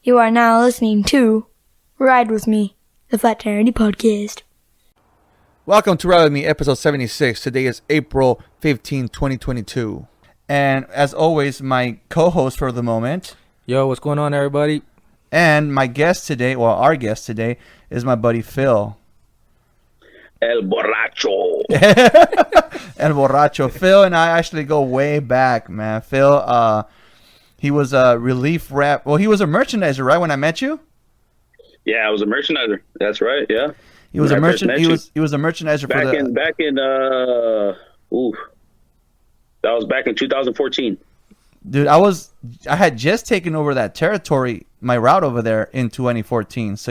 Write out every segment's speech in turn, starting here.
You are now listening to Ride With Me, the Flat Tire Podcast. Welcome to Ride With Me, episode 76. Today is April 15, 2022. And as always, my co-host for the moment. Yo, what's going on, everybody? And my guest today, well, our guest today, is my buddy Phil. El Borracho. El Borracho. Phil and I actually go way back, man. Phil, he was a relief rep. Well, he was a merchandiser, right, when I met you? Yeah, I was a merchandiser. That's right, yeah. He was a merchant. He was a merchandiser back for that was back in 2014. Dude, I had just taken over that territory, my route over there in 2014. So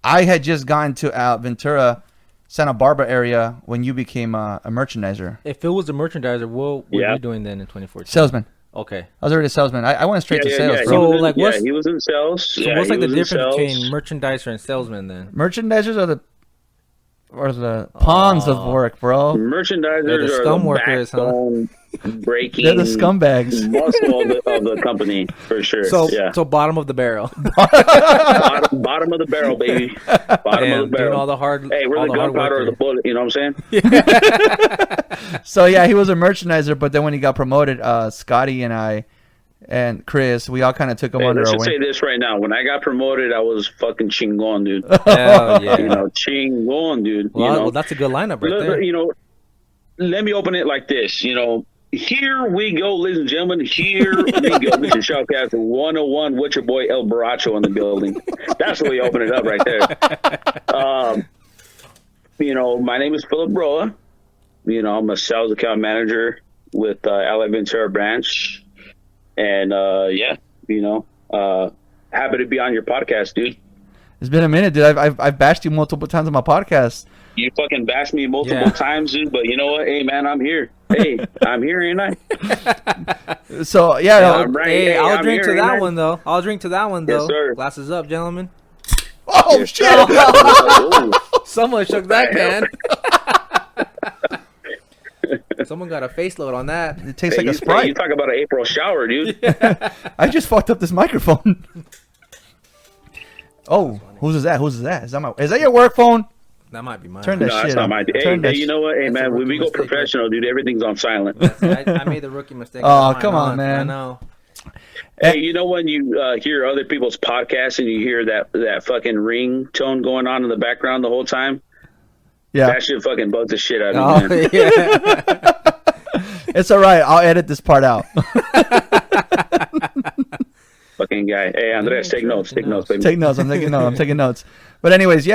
I had just gotten to Ventura, Santa Barbara area when you became a merchandiser. If it was a merchandiser, what were you doing then in 2014? Salesman. Okay. I was already a salesman. I went straight to sales, bro. He was in sales. So what's like the difference between merchandiser and salesman then? Merchandisers are the pawns of work, bro. Merchandisers the scum workers, backbone breaking. They're the scumbags. Muscle of the company, for sure. So bottom of the barrel. bottom of the barrel, baby. Bottom of the barrel. Doing all the hard. Hey, we're the gunpowder or the bullet. You know what I'm saying? So yeah, he was a merchandiser, but then when he got promoted, Scotty and I and Chris, we all kind of took him under our wing. Let's just say this right now. When I got promoted, I was fucking chingon, dude. Hell yeah. Chingon, dude. Well, that's a good lineup right there. Let me open it like this. Here we go, ladies and gentlemen. Here we go. This is Shoutcast 101 with your boy El Borracho in the building. That's the way you open it up right there. My name is Phillip Roa. I'm a sales account manager with LA Ventura branch. And, happy to be on your podcast, dude. It's been a minute, dude. I've bashed you multiple times on my podcast. You fucking bashed me multiple times, dude. But you know what? Hey, man, I'm here. Hey, I'm here, ain't I? So, yeah. I'll drink to that one, though. Yes, sir. Glasses up, gentlemen. Oh, shit. Someone shook that can. Someone got a face load on that. It tastes like a Sprite. You talk about an April shower, dude. Yeah. I just fucked up this microphone. Oh, whose is that? Is that your work phone? That might be mine. Turn that shit that's not mine. Hey, you know what? Hey, man, when we go professional, dude, everything's on silent. I made the rookie mistake. Oh, come on, man. I know. Hey, when you hear other people's podcasts and you hear that fucking ring-tone going on in the background the whole time? Yeah. That shit fucking bugs the shit out of me, man. Yeah. It's all right. I'll edit this part out. Fucking guy. Hey, Andres, take notes, baby. Take notes. I'm taking notes. But anyways,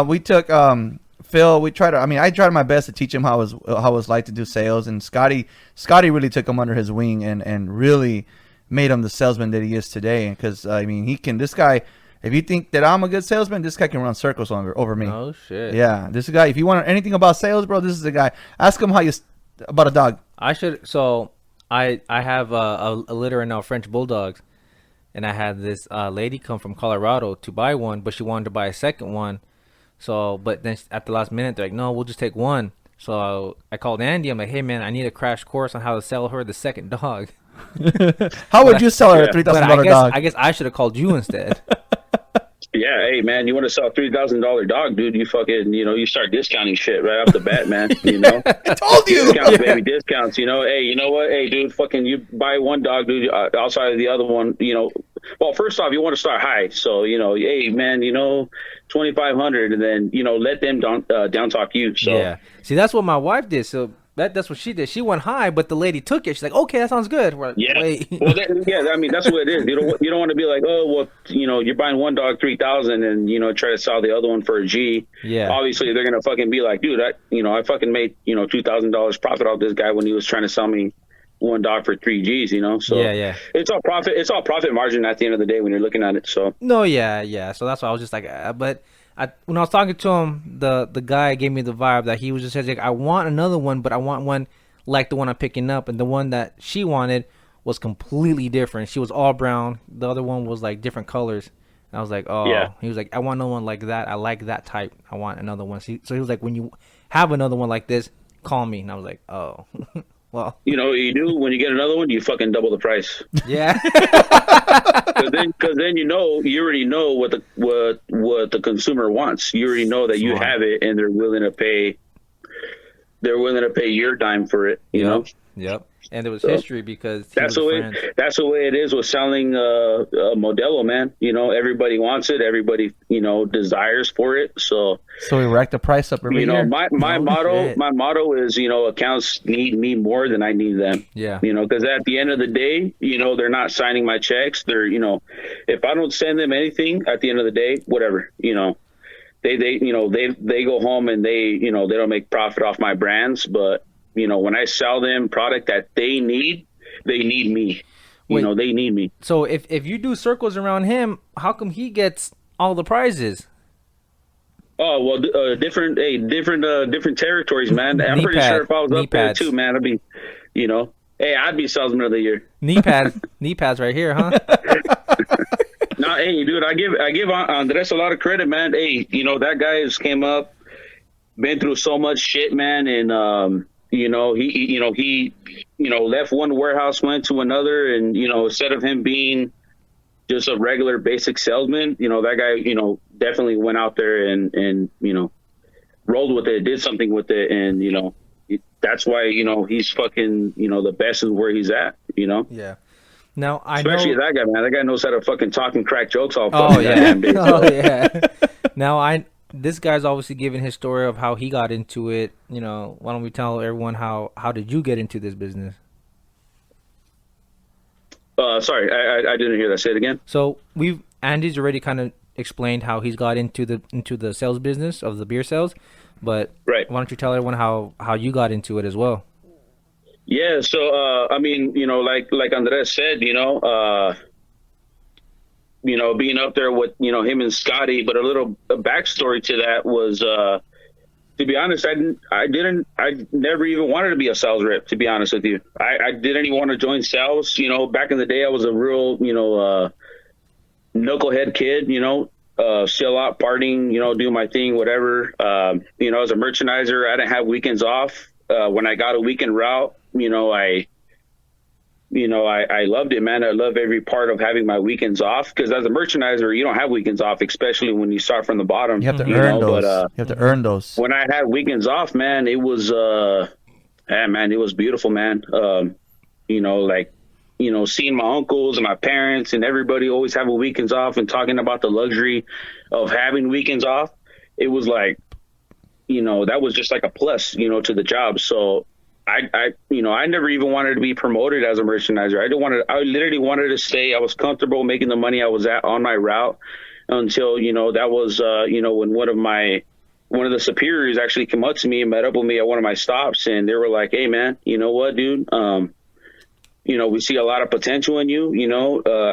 we took Phil. I tried my best to teach him how it was like to do sales, and Scotty really took him under his wing and really made him the salesman that he is today. Because this guy. If you think that I'm a good salesman, this guy can run circles over me. Oh shit. Yeah, this guy. If you want anything about sales, bro, this is the guy. Ask him about a dog. I should. So I have a litter right now, French bulldogs. And I had this lady come from Colorado to buy one, but she wanted to buy a second one. So, but then at the last minute, they're like, no, we'll just take one. So I called Andy. I'm like, hey, man, I need a crash course on how to sell her the second dog. How would you sell her a $3,000 dog? I guess I should have called you instead. Yeah, hey, man, you want to sell a $3,000 dog, dude, you fucking, you start discounting shit right off the bat, man, I told you! Discounts, baby, discounts, hey, you know what? Hey, dude, fucking, you buy one dog, dude, outside of the other one, well, first off, you want to start high, so, hey, man, 2,500, and then, let them down talk you, so. Yeah, see, that's what my wife did, so. That's what she did. She went high, but the lady took it. She's like, "Okay, that sounds good." We're like, yeah. Wait. Well, that's what it is. You don't want to be like, "Oh, well, you're buying one dog 3,000 and try to sell the other one for a G." Yeah. Obviously, they're gonna fucking be like, "Dude, I fucking made $2,000 profit off this guy when he was trying to sell me one dog for 3 Gs." So yeah. It's all profit. It's all profit margin at the end of the day when you're looking at it. So no, yeah. So that's why I was just like, but. When I was talking to him, the guy gave me the vibe that he was just like, I want another one, but I want one like the one I'm picking up, and the one that she wanted was completely different. She was all brown. The other one was like different colors. And I was like, oh. Yeah. He was like, I want another one like that. I like that type. I want another one. So he was like, when you have another one like this, call me. And I was like, oh. Well, You know what you do when you get another one, you fucking double the price. yeah. Because then you already know what the consumer wants. You already know that you Smart. have it, and they're willing to pay. They're willing to pay your dime for it. You know. Yep. And there was So, history because he That's was the way. friends. That's the way it is with selling a Modelo, man. You know, everybody wants it. Everybody, desires for it. So, So we rack the price up every year. my No motto, shit. my motto is, accounts need me more than I need them. Yeah. Because at the end of the day, they're not signing my checks. They're, if I don't send them anything at the end of the day, whatever, they go home and they don't make profit off my brands, but when I sell them product that they need me. Wait. They need me. So if you do circles around him, how come he gets all the prizes? Oh well, different territories, man. I'm Knee pretty pad- sure if I was knee up there pads. too, man, I'd be, I'd be salesman of the year. Knee pads right here, huh? No, hey, dude, I give Andres a lot of credit, man. Hey, that guy has came up, been through so much shit, man, and he left one warehouse, went to another, and instead of him being just a regular basic salesman, that guy, definitely went out there and rolled with it, did something with it, and that's why he's fucking the best is where he's at, Yeah. Now I especially know. that guy, man. That guy knows how to fucking talk and crack jokes all Oh fucking yeah. goddamn day. Oh yeah. Now this guy's obviously giving his story of how he got into it. Why don't we tell everyone how did you get into this business? Sorry, I didn't hear that. Say it again. So Andy's already kind of explained how he's got into the sales business of the beer sales, but Right. why don't you tell everyone how you got into it as well? Yeah, so I mean, like Andres said, being up there with him and Scotty, but a backstory to that was to be honest, I never even wanted to be a sales rep, to be honest with you. I didn't even want to join sales. Back in the day I was a real, knucklehead kid, still out partying, doing my thing, whatever. As a merchandiser, I didn't have weekends off. When I got a weekend route, I loved it, man. I love every part of having my weekends off because as a merchandiser, you don't have weekends off, especially when you start from the bottom. You have to earn those. But, you have to earn those. when I had weekends off, man, it was, it was beautiful, man. Seeing my uncles and my parents and everybody always having weekends off and talking about the luxury of having weekends off. It was like, that was just like a plus, to the job. So I never even wanted to be promoted as a merchandiser. I literally wanted to stay. I was comfortable making the money I was at on my route until, that was, when one of the superiors actually came up to me and met up with me at one of my stops. And they were like, hey man, you know what, dude? We see a lot of potential in you.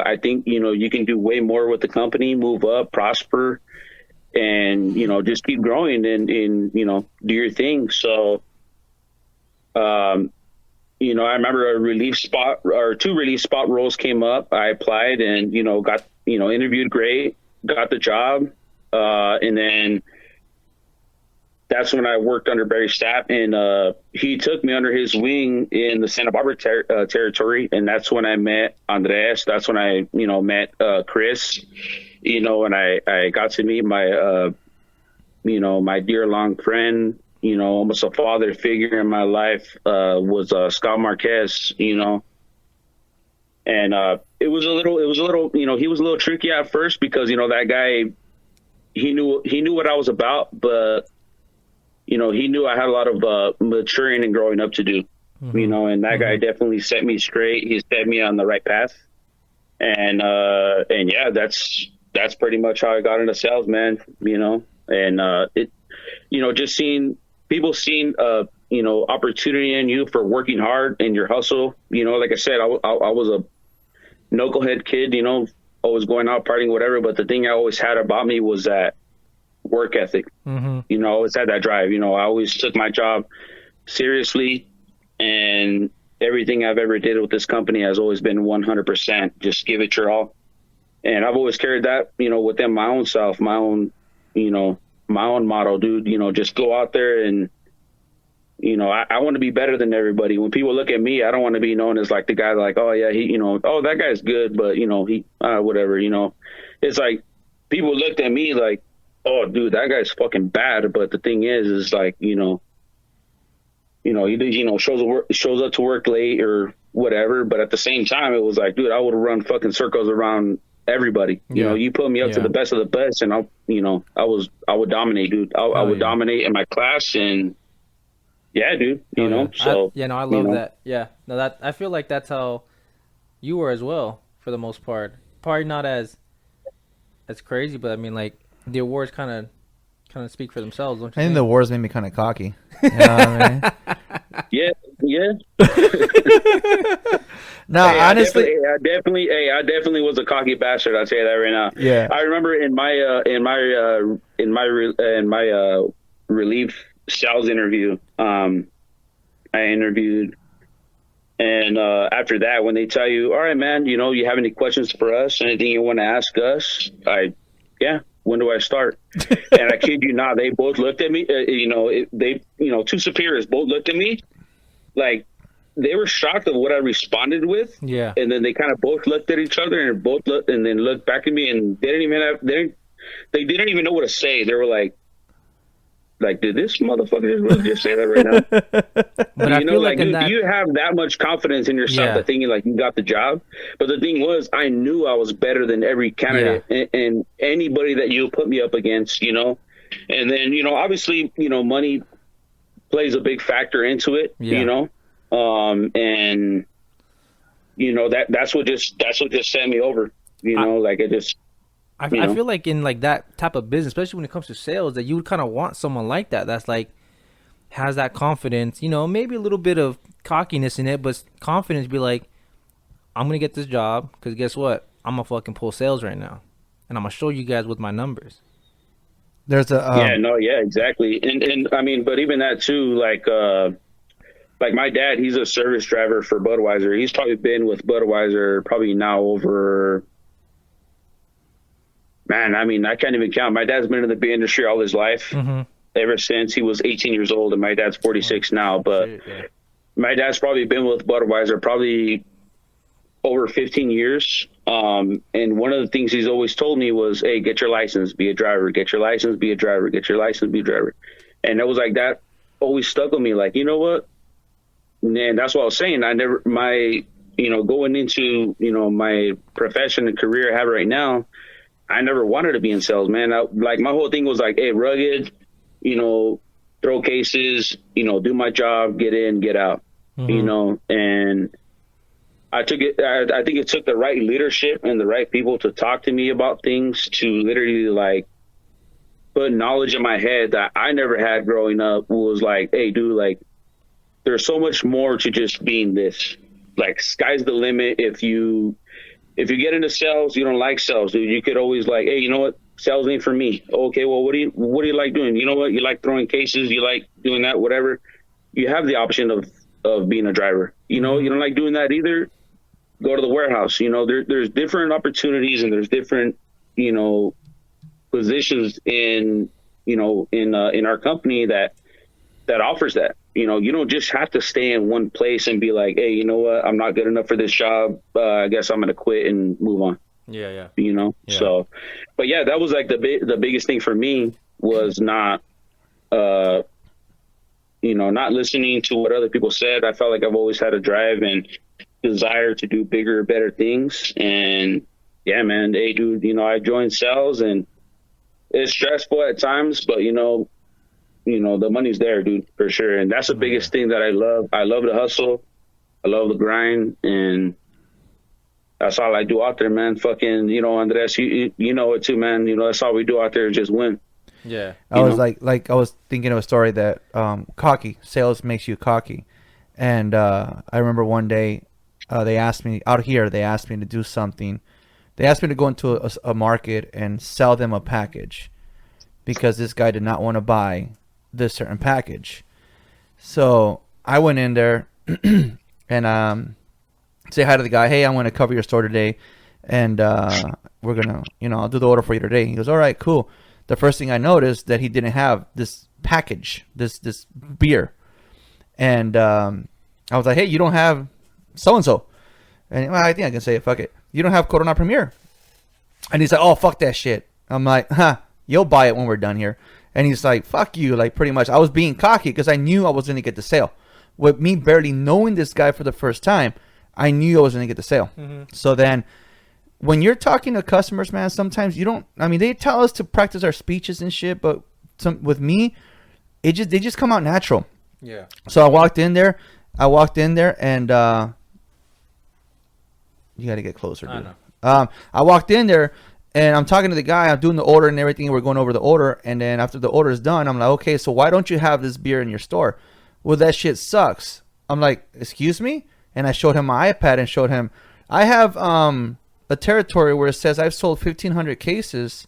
I think, you can do way more with the company, move up, prosper, and, just keep growing and do your thing. So, I remember a relief spot or two relief spot roles came up. I applied and, got, interviewed great, got the job. And then that's when I worked under Barry Stapp, and he took me under his wing in the Santa Barbara territory. And that's when I met Andres. That's when I, met Chris, and I got to meet my, my dear long friend, almost a father figure in my life, was Scott Marquez, and it was a little, he was a little tricky at first because, that guy, he knew what I was about, but, he knew I had a lot of maturing and growing up to do, and that guy definitely set me straight. He set me on the right path. And yeah, that's pretty much how I got into sales, man, and it, just seeing people seeing, opportunity in you for working hard and your hustle. Like I said, I was a knucklehead kid, always going out partying, whatever. But the thing I always had about me was that work ethic. I always had that drive. I always took my job seriously, and everything I've ever did with this company has always been 100%. Just give it your all. And I've always carried that, within my own self, my own, my own motto, dude. Just go out there and, I want to be better than everybody. When people look at me, I don't want to be known as like the guy like, oh yeah, he, oh, that guy's good, but he, whatever, it's like people looked at me like, oh dude, that guy's fucking bad. But the thing is like, he shows up to work late or whatever. But at the same time, it was like, dude, I would run fucking circles around everybody. You put me up to the best of the best, and I would dominate, dude. I would dominate in my class, and yeah, dude. So I love that. Yeah, no, that I feel like that's how you were as well for the most part. Probably not as crazy, but I mean, like the awards kind of speak for themselves. Don't you I think the awards made me kind of cocky. You know what I mean? Yeah. No, honestly, I definitely was a cocky bastard. I'll tell you that right now. Yeah. I remember in my relief sales interview, I interviewed, and after that, when they tell you, all right, man, you have any questions for us, anything you want to ask us, when do I start? And I kid you not, they both looked at me. Two superiors both looked at me like they were shocked of what I responded with. Yeah. And then they kind of both looked at each other and both looked and then looked back at me, and they didn't even know what to say. They were like, did this motherfucker just say that right now? But I feel like dude, do you have that much confidence in yourself that thinking like you got the job? But the thing was, I knew I was better than every candidate and anybody that you put me up against, And then, obviously, money plays a big factor into it, and that's what just sent me over, like it just. I feel like in like that type of business, especially when it comes to sales, that you would kind of want someone like that. That's like has that confidence, maybe a little bit of cockiness in it, but confidence. Be like, I'm gonna get this job because guess what? I'm gonna fucking pull sales right now, and I'm gonna show you guys with my numbers. There's a exactly, and I mean, but even that too, like my dad, he's a service driver for Budweiser. He's probably been with Budweiser probably now over. Man, I mean, I can't even count. My dad's been in the beer industry all his life, ever since he was 18 years old, and my dad's 46 now. But my dad's probably been with Budweiser probably over 15 years. And one of the things he's always told me was, hey, get your license, be a driver, get your license, be a driver, get your license, be a driver. And it was like that always stuck with me. Like, you know what? And that's what I was saying. Going into, my profession and career I have right now, I never wanted to be in sales, man. My whole thing was like, hey, rugged, throw cases, do my job, get in, get out, and I think it took the right leadership and the right people to talk to me about things to literally like put knowledge in my head that I never had growing up. Was like, hey, dude, like there's so much more to just being this. Like, sky's the limit. If you get into sales, you don't like sales, dude, you could always like, hey, you know what? Sales ain't for me. Okay, well, what do you like doing? You know what? You like throwing cases. You like doing that, whatever. You have the option of being a driver. You don't like doing that either. Go to the warehouse. There's different opportunities and there's different, positions in our company that offers that. You don't just have to stay in one place and be like, hey, you know what? I'm not good enough for this job. I guess I'm going to quit and move on. Yeah. So, but yeah, that was like the biggest thing for me was not listening to what other people said. I felt like I've always had a drive and desire to do bigger, better things. And yeah, man, hey, dude, I joined sales and it's stressful at times, but the money's there, dude, for sure. And that's the biggest thing that I love. I love the hustle. I love the grind. And that's all I do out there, man. Fucking, Andres, you know it too, man. That's all we do out there is just win. Yeah. I was like I was thinking of a story that cocky sales makes you cocky. And I remember one day they asked me out here, they asked me to do something. They asked me to go into a market and sell them a package because this guy did not want to buy this certain package. So I went in there and say hi to the guy. Hey, I'm going to cover your store today, and we're gonna, I'll do the order for you today. He goes, all right, cool. The first thing I noticed that he didn't have this package, this beer. And I was like, hey, you don't have so-and-so. And well, I think I can say it. Fuck it. You don't have Corona Premier. And he's like, oh, fuck that shit. I'm like, you'll buy it when we're done here. And he's like, fuck you. Like, pretty much. I was being cocky because I knew I was going to get the sale. With me barely knowing this guy for the first time, I knew I was going to get the sale. So then when you're talking to customers, man, sometimes you don't, I mean, they tell us to practice our speeches and shit, but with me, they just come out natural. Yeah. So I walked in there and you got to get closer, dude. I know. I walked in there and I'm talking to the guy. I'm doing the order and everything. We're going over the order. And then after the order is done, I'm like, okay, so why don't you have this beer in your store? Well, that shit sucks. I'm like, excuse me? And I showed him my iPad and showed him, I have a territory where it says I've sold 1,500 cases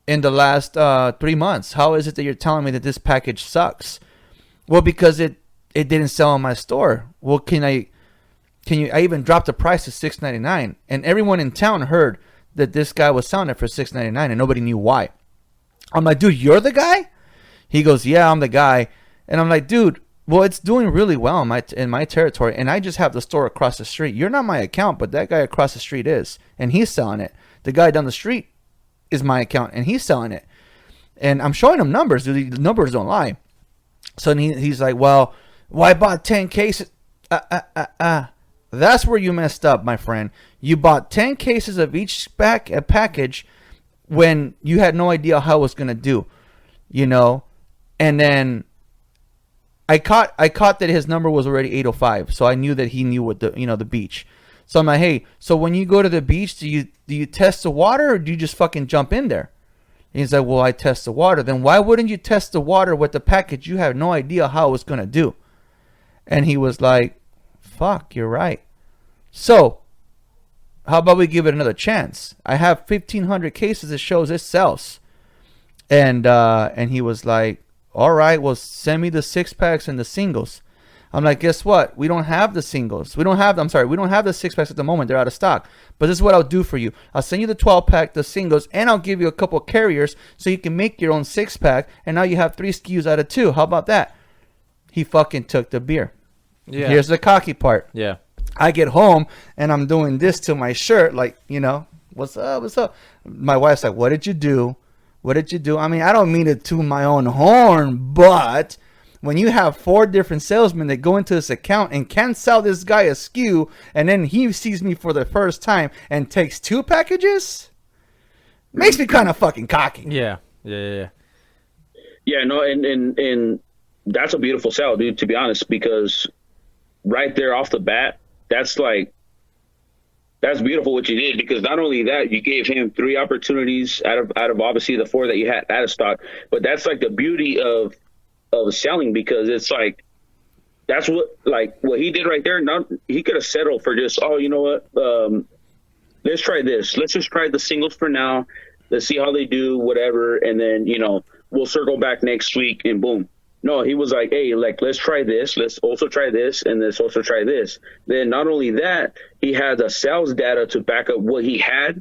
in the last 3 months. How is it that you're telling me that this package sucks? Well, because it didn't sell in my store. Well, I even dropped the price to $6.99, and everyone in town heard that this guy was selling it for $6.99, and nobody knew why. I'm like, dude, you're the guy? He goes, yeah, I'm the guy. And I'm like, dude, well, it's doing really well in my territory, and I just have the store across the street. You're not my account, but that guy across the street is, and he's selling it. The guy down the street is my account, and he's selling it. And I'm showing him numbers. The numbers don't lie. So he's like, well, I bought 10 cases. That's where you messed up, my friend. You bought 10 cases of each package when you had no idea how it was going to do, you know. And then I caught that his number was already 805, so I knew that he knew what the beach. So I'm like, hey, so when you go to the beach, do you test the water, or do you just fucking jump in there? And he's like, well, I test the water. Then why wouldn't you test the water with the package you have no idea how it's gonna do? And he was like, fuck, you're right. So how about we give it another chance? I have 1,500 cases that shows it sells. And he was like, all right, well, send me the 6-packs and the singles. I'm like, guess what? We don't have the singles. We don't have the 6-packs at the moment. They're out of stock. But this is what I'll do for you. I'll send you the 12-pack, the singles, and I'll give you a couple carriers so you can make your own 6-pack. And now you have 3 SKUs out of 2. How about that? He fucking took the beer. Yeah. Here's the cocky part. Yeah. I get home and I'm doing this to my shirt, like, you know, what's up, what's up? My wife's like, what did you do? What did you do? I mean, I don't mean to toot my own horn, but when you have 4 different salesmen that go into this account and can sell this guy a SKU, and then he sees me for the first time and takes 2 packages, makes me kind of fucking cocky. Yeah. Yeah, no, and that's a beautiful sell, dude, to be honest, because right there off the bat, that's beautiful what you did, because not only that, you gave him 3 opportunities out of obviously the 4 that you had out of stock, but that's like the beauty of selling, because it's like, that's what he did right there. Not, he could have settled for just, oh, you know what, let's try this. Let's just try the singles for now. Let's see how they do, whatever. And then, you know, we'll circle back next week and boom. No, he was like, hey, like, let's try this. Let's also try this. And let's also try this. Then not only that, he had the sales data to back up what he had,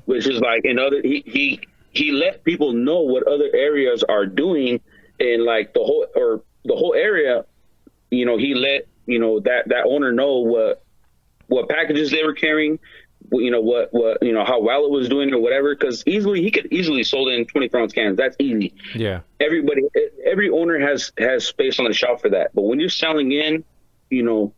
which is like he let people know what other areas are doing. And like the whole area, you know, he let, you know, that owner know what packages they were carrying, you know, what you know, how well it was doing or whatever, because he could easily sold in 24-ounce cans. That's easy. Yeah. Every owner has space on the shelf for that. But when you're selling in, you know,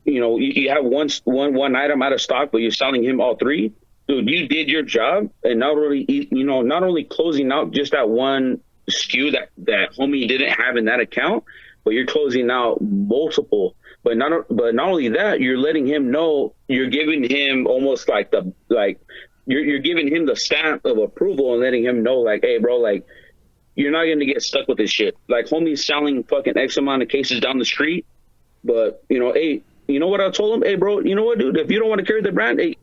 you have one item out of stock, but you're selling him all 3. Dude, you did your job, and not only closing out just that one SKU that homie didn't have in that account, but you're closing out multiple. But not only that, you're letting him know, you're giving him almost like you're giving him the stamp of approval and letting him know, like, hey, bro, like, you're not going to get stuck with this shit. Like, homie's selling fucking X amount of cases down the street, but, you know, hey, you know what I told him? Hey, bro, you know what, dude? If you don't want to carry the brand, hey,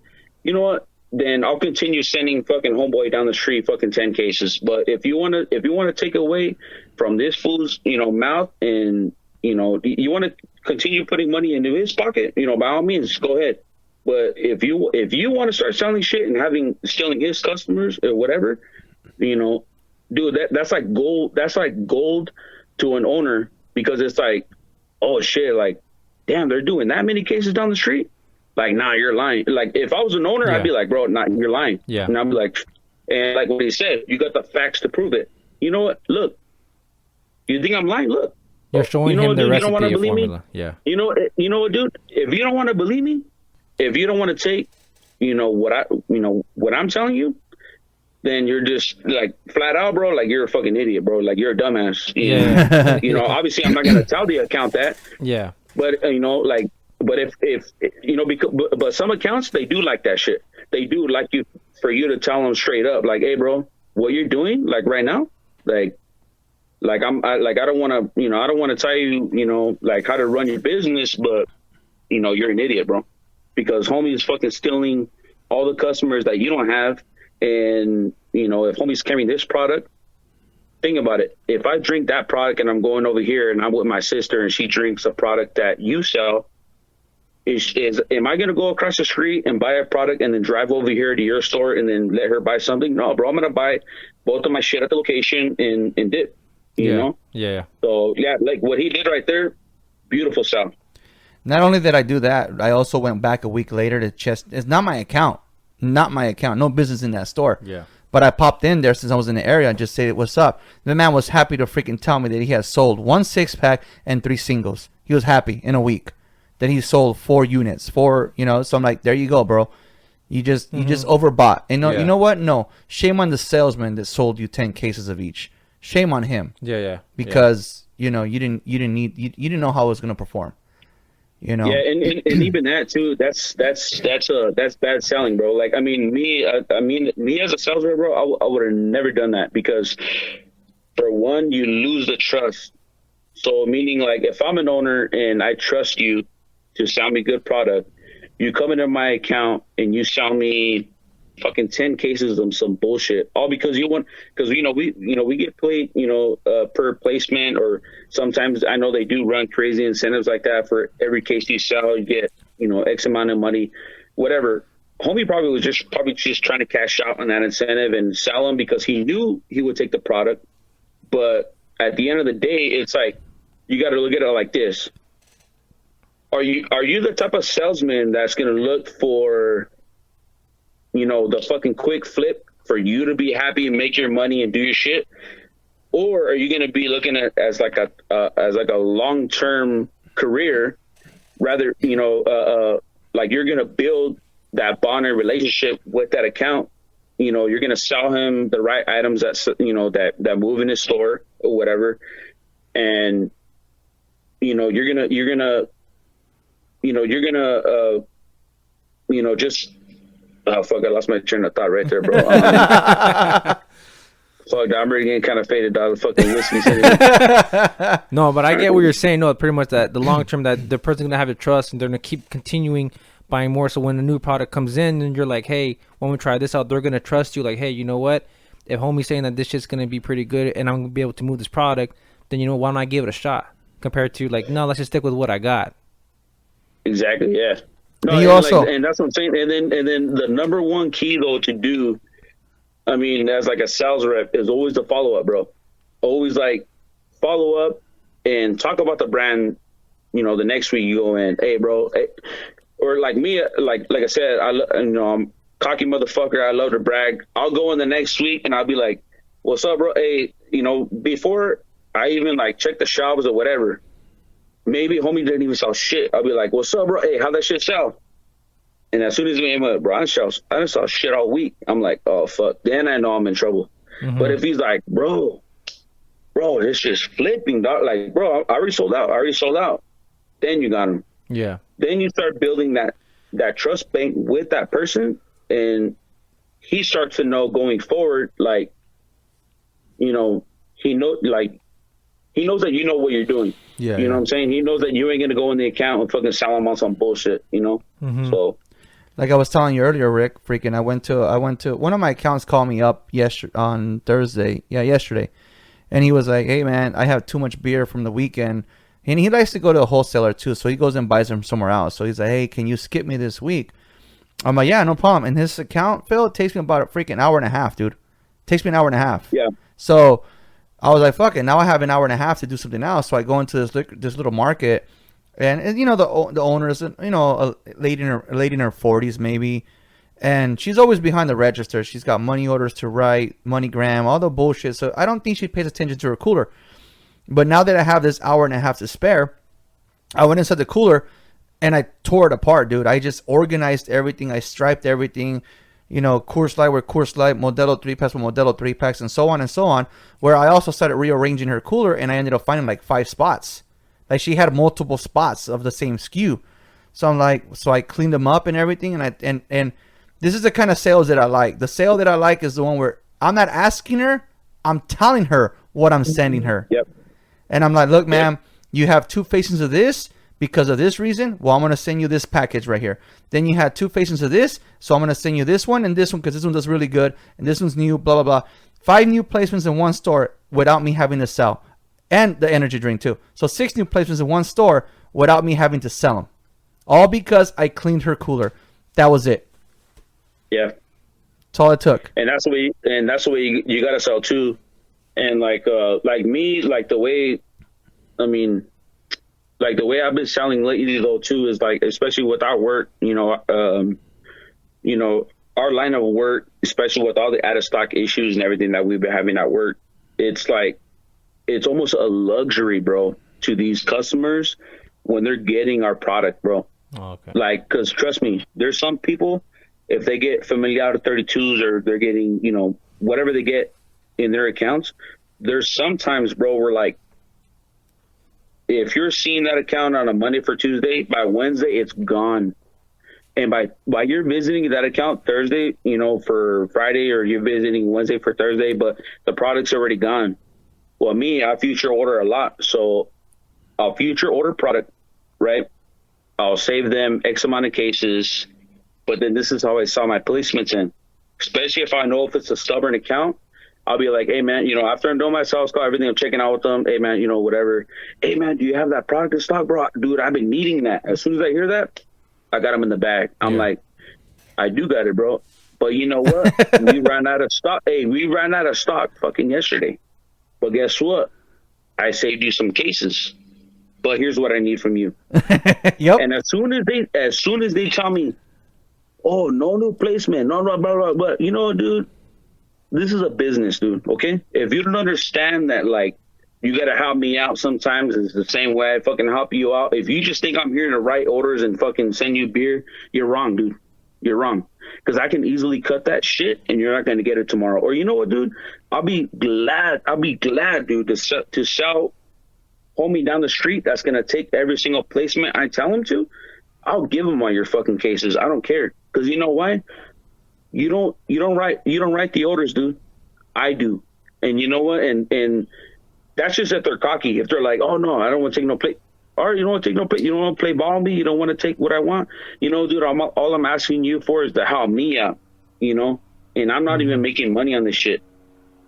you know what? Then I'll continue sending fucking homeboy down the street fucking 10 cases. But if you want to take away from this fool's, you know, mouth, and, you know, you want to continue putting money into his pocket, you know, by all means, go ahead. But if you want to start selling shit and stealing his customers or whatever, you know, dude, that's like gold. That's like gold to an owner, because it's like, oh shit, like, damn, they're doing that many cases down the street. Like, nah, you're lying. Like, if I was an owner, I'd be like, bro, nah, you're lying. Yeah. And I'd be like, and like what he said, you got the facts to prove it. You know what? Look, you think I'm lying? Look, You're showing him the dude, recipe or formula. Yeah. You know what, dude? If you don't want to believe me, if you don't want to take, what I'm telling you, then you're just like flat out, bro. Like you're a fucking idiot, bro. Like you're a dumbass. Obviously I'm not gonna tell the account that. Yeah. But but if because some accounts, they do like that shit. They do like for you to tell them straight up, like, hey, bro, what you're doing, like right now, I don't want to tell you, like how to run your business, but you're an idiot, bro, because homie is fucking stealing all the customers that you don't have. And, if homie's carrying this product, think about it. If I drink that product and I'm going over here and I'm with my sister and she drinks a product that you sell, am I going to go across the street and buy a product and then drive over here to your store and then let her buy something? No, bro, I'm going to buy both of my shit at the location and dip, you know? Yeah. So, yeah, like what he did right there, beautiful sound. Not only did I do that, I also went back a week later to it's not my account. No business in that store. Yeah. But I popped in there since I was in the area and just said, what's up? The man was happy to freaking tell me that he has sold 1 6-pack and 3 singles. He was happy in a week that he sold 4 units. So I'm like, there you go, bro. You just overbought. And you know what? No. Shame on the salesman that sold you 10 cases of each. Shame on him. Yeah. Because, you didn't know how it was going to perform. Yeah, and even that too. That's bad selling, bro. Like, I mean, me as a sales rep, bro, I would have never done that because, for one, you lose the trust. So, meaning, like, if I'm an owner and I trust you to sell me good product, you come into my account and you sell me fucking 10 cases of some bullshit, all because we get paid per placement, or sometimes I know they do run crazy incentives like that. For every case you sell, you get X amount of money, whatever. Homie probably was just trying to cash out on that incentive and sell them because he knew he would take the product. But at the end of the day, it's like, you got to look at it like this: are you the type of salesman that's going to look for the fucking quick flip for you to be happy and make your money and do your shit? Or are you going to be looking at as like a long-term career, rather, like you're going to build that bond and relationship with that account. You're going to sell him the right items that move in his store or whatever. And, you're going to just, oh, fuck, I lost my train of thought right there, bro. Fuck, I'm already getting kind of faded out of the fucking whiskey city. No, but I get what you're saying. No, pretty much that the long term, that the person's going to have the trust and they're going to keep continuing buying more. So when a new product comes in and you're like, hey, when we try this out, they're going to trust you. Like, hey, you know what? If homie's saying that this shit's going to be pretty good and I'm going to be able to move this product, then, why not give it a shot? Compared to like, no, let's just stick with what I got. Exactly, yeah. No, and that's what I'm saying. And then the number one key though to do, I mean, as like a sales rep, is always the follow up, bro. Always like follow up and talk about the brand. The next week you go in, hey, bro, hey. Or like me, like I said, I'm cocky motherfucker. I love to brag. I'll go in the next week and I'll be like, what's up, bro? Hey, before I even like check the shelves or whatever, maybe homie didn't even sell shit. I'll be like, what's up, bro? Hey, how'd that shit sell? And as soon as we up, bro, I didn't sell shit all week. I'm like, oh, fuck. Then I know I'm in trouble. Mm-hmm. But if he's like, bro, it's just flipping, dog. Like, bro, I already sold out. Then you got him. Yeah. Then you start building that trust bank with that person. And he starts to know going forward, like, he knows that you know what you're doing. Yeah. You know what I'm saying? He knows that you ain't going to go in the account and fucking sell him on some bullshit, Mm-hmm. So. Like I was telling you earlier, Rick, I went to one of my accounts called me up yesterday, and he was like, hey man, I have too much beer from the weekend, and he likes to go to a wholesaler too, so he goes and buys them somewhere else. So he's like, hey, can you skip me this week? I'm like, yeah, no problem. And his account, Phil, it takes me about a freaking hour and a half, dude. It takes me an hour and a half. Yeah. So I was like, fuck it. Now I have an hour and a half to do something else. So I go into this little market, and you know the owner is, you know, a lady in her 40s maybe, and she's always behind the register. She's got money orders to write, MoneyGram, all the bullshit. So I don't think she pays attention to her cooler. But now that I have this hour and a half to spare, I went inside the cooler and I tore it apart, dude. I just organized everything. I striped everything. You know, Coors Light were Coors Light, Modelo 3-packs were Modelo 3-packs, and so on, where I also started rearranging her cooler, and I ended up finding like 5 spots. Like, she had multiple spots of the same SKU. So I'm like, so I cleaned them up and everything, and this is the kind of sales that I like. The sale that I like is the one where I'm not asking her, I'm telling her what I'm sending her. Yep. And I'm like, look, ma'am, you have 2 facings of this. Because of this reason, well, I'm going to send you this package right here. Then you had 2 facings of this, so I'm going to send you this one and this one because this one does really good, and this one's new, blah, blah, blah. 5 new placements in one store without me having to sell. And the energy drink, too. So 6 new placements in one store without me having to sell them. All because I cleaned her cooler. That was it. Yeah. That's all it took. And that's the way you got to sell, too. And, like me, like the way, I mean... Like the way I've been selling lately, though, too, is like, especially with our work, you know, our line of work, especially with all the out of stock issues and everything that we've been having at work, it's like, it's almost a luxury, bro, to these customers when they're getting our product, bro. Oh, okay. Like, because trust me, there's some people, if they get Familiar 32s or they're getting, you know, whatever they get in their accounts, there's sometimes, bro, we're like, if you're seeing that account on a Monday for Tuesday, by Wednesday, it's gone. And by you're visiting that account Thursday, you know, for Friday, or you're visiting Wednesday for Thursday, but the product's already gone. Well, me, I future order a lot. So I'll future order product, right? I'll save them X amount of cases. But then this is how I saw my placements in. Especially if I know if it's a stubborn account. I'll be like, hey, man, you know, after I'm doing my sales call, everything, I'm checking out with them. Hey, man, you know, whatever. Hey, man, do you have that product in stock, bro? Dude, I've been needing that. As soon as I hear that, I got them in the bag. I'm like, I do got it, bro. But you know what? We ran out of stock. Hey, we ran out of stock fucking yesterday. But guess what? I saved you some cases. But here's what I need from you. Yep. And as soon as they tell me, oh, no new placement, no, blah, blah, but you know, dude, this is a business, dude, okay? If you don't understand that, like, you got to help me out sometimes, it's the same way I fucking help you out. If you just think I'm here to write orders and fucking send you beer, you're wrong, dude. You're wrong. Because I can easily cut that shit and you're not going to get it tomorrow. Or you know what, dude? I'll be glad, dude, to sell homie down the street that's going to take every single placement I tell him to. I'll give him all your fucking cases. I don't care. Because you know why? You don't write the orders, dude. I do. And you know what? And that's just if they're cocky. If they're like, oh no, I don't want to take no play. Or you don't want to take no play. You don't want to play ball with me. You don't want to take what I want. You know, dude, all I'm asking you for is to help me out, you know? And I'm not even making money on this shit.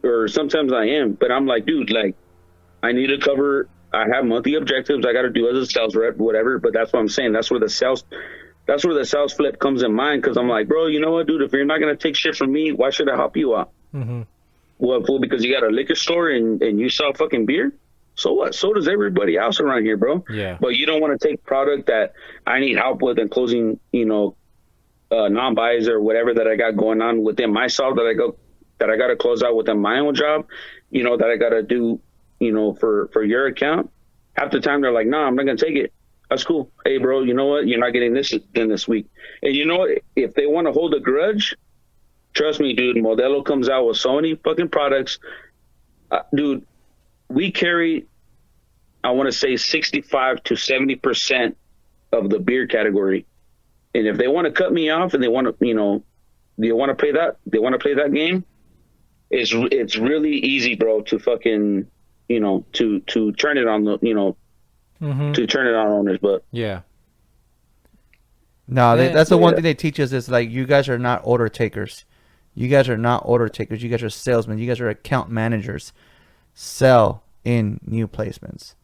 Or sometimes I am. But I'm like, dude, like, I need to cover, I have monthly objectives I got to do as a sales rep, whatever. But that's what I'm saying. That's where the sales flip comes in mind, because I'm like, bro, you know what, dude? If you're not going to take shit from me, why should I help you out? Mm-hmm. Well, fool, because you got a liquor store and you sell fucking beer? So what? So does everybody else around here, bro. Yeah. But you don't want to take product that I need help with and closing, you know, non-buys or whatever that I got going on within myself that I got to close out within my own job, you know, that I got to do, you know, for your account. Half the time they're like, nah, I'm not going to take it. That's cool. Hey, bro, you know what? You're not getting this in this week. And you know what? If they want to hold a grudge, trust me, dude, Modelo comes out with so many fucking products. Dude, we carry, I want to say 65 to 70% of the beer category. And if they want to cut me off and they want to, you know, they want to play that game, it's really easy, bro, to fucking, you know, to turn it on the, you know, to turn it on owners, but yeah. No, that's the one thing they teach us is like, you guys are not order takers. You guys are not order takers. You guys are salesmen. You guys are account managers. Sell in new placements.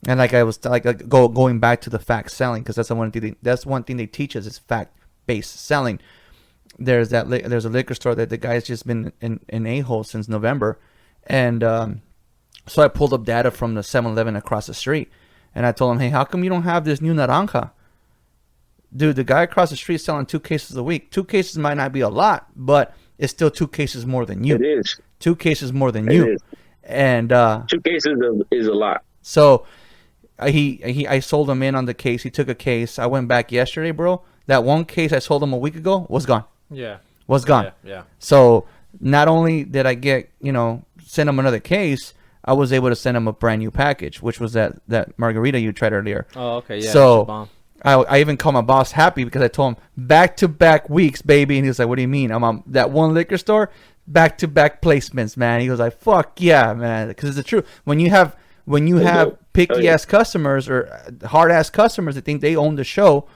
And like I was going back to the fact selling, because that's one thing they teach us is fact based selling. There's a liquor store that the guy's just been an a-hole since November, and So I pulled up data from the 7-Eleven across the street, and I told him, hey, how come you don't have this new naranja? Dude, the guy across the street is selling 2 cases a week. 2 cases might not be a lot, but it's still 2 cases more than you. It is. 2 cases more than you. Is. And 2 cases is a lot. So I sold him in on the case. He took a case. I went back yesterday, bro. That 1 case I sold him a week ago was gone. Yeah. Was gone. Yeah. So not only did I get, send him another case, I was able to send him a brand new package, which was that margarita you tried earlier. Oh, okay. Yeah. So I even called my boss happy because I told him back-to-back weeks, baby. And he was like, what do you mean? I'm on that one liquor store, back-to-back placements, man. He was like, fuck yeah, man. Because it's the truth. When you have picky-ass customers or hard-ass customers that think they own the show,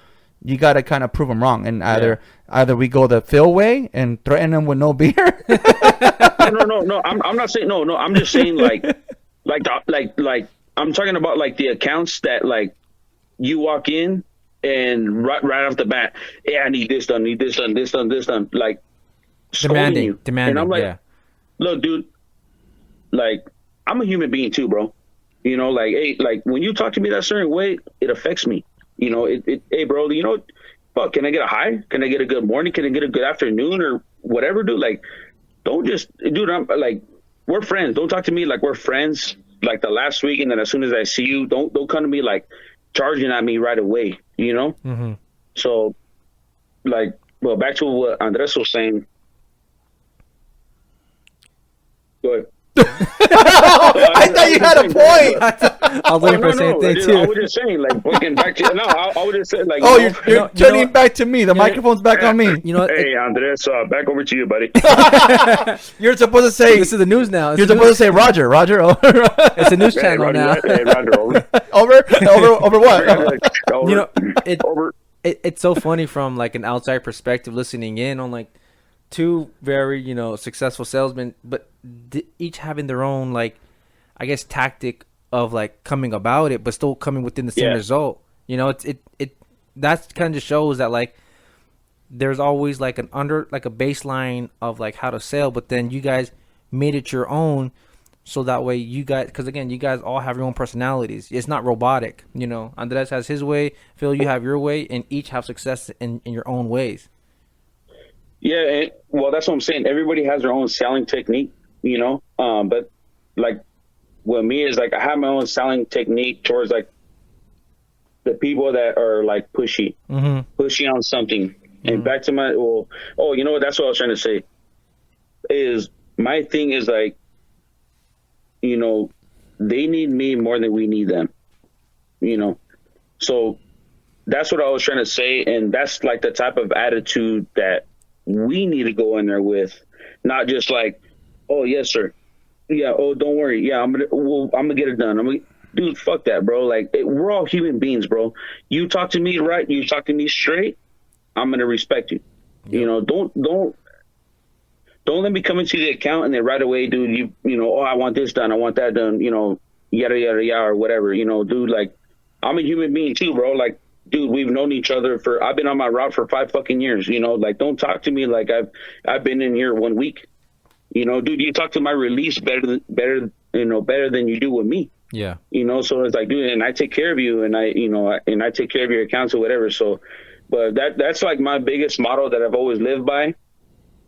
you got to kind of prove them wrong. And either we go the Phil way and threaten them with no beer. No. I'm not saying no. I'm just saying like I'm talking about like the accounts that like you walk in and right off the bat, I need this done, this done, like demanding. And I'm like, look, dude, like I'm a human being too, bro. Like, hey, like when you talk to me that certain way, it affects me. Hey, bro, fuck, can I get a hi? Can I get a good morning? Can I get a good afternoon or whatever, dude? Like, don't just, dude, I'm like, we're friends. Don't talk to me like we're friends like the last week. And then as soon as I see you, don't come to me like charging at me right away, Mm-hmm. So like, well, back to what Andres was saying. Go ahead. I thought you had a point. I was looking for the same thing too. I was just saying, like, fucking back to I was just saying, like, you're turning back to me. The microphone's back on me. Hey, Andres, back over to you, buddy. You're supposed to say this is the news now. You're supposed to say Roger. It's a news channel Roger, now. Hey, Roger, over. over what? Over. It's so funny from like an outside perspective, listening in on like 2 very successful salesmen, but each having their own like I guess tactic of like coming about it, but still coming within the same result. It that kind of shows that like there's always like a baseline of like how to sell, but then you guys made it your own, so that way you guys, because again, you guys all have your own personalities. It's not robotic. Andres has his way, Phil, you have your way, and each have success in your own ways. Yeah, well, that's what I'm saying. Everybody has their own selling technique, but like with me is like I have my own selling technique towards like the people that are like pushy on something. And back to my that's what I was trying to say. Is my thing is like, they need me more than we need them. So that's what I was trying to say, and that's like the type of attitude that we need to go in there with, not just like, oh yes sir, yeah, oh don't worry, yeah, I'm gonna get it done. Dude, fuck that, bro. Like we're all human beings, bro. You talk to me right, you talk to me straight, I'm gonna respect you. Yep. Don't let me come into the account and then right away, dude, I want this done, I want that done, yada yada yada or whatever, dude. Like I'm a human being too, bro. Like, dude, we've known each other I've been on my route for 5 fucking years, like don't talk to me like I've been in here 1 week, dude, you talk to my release better than you do with me. Yeah. So it's like, dude, and I take care of you and I take care of your accounts or whatever. So, but that's like my biggest motto that I've always lived by.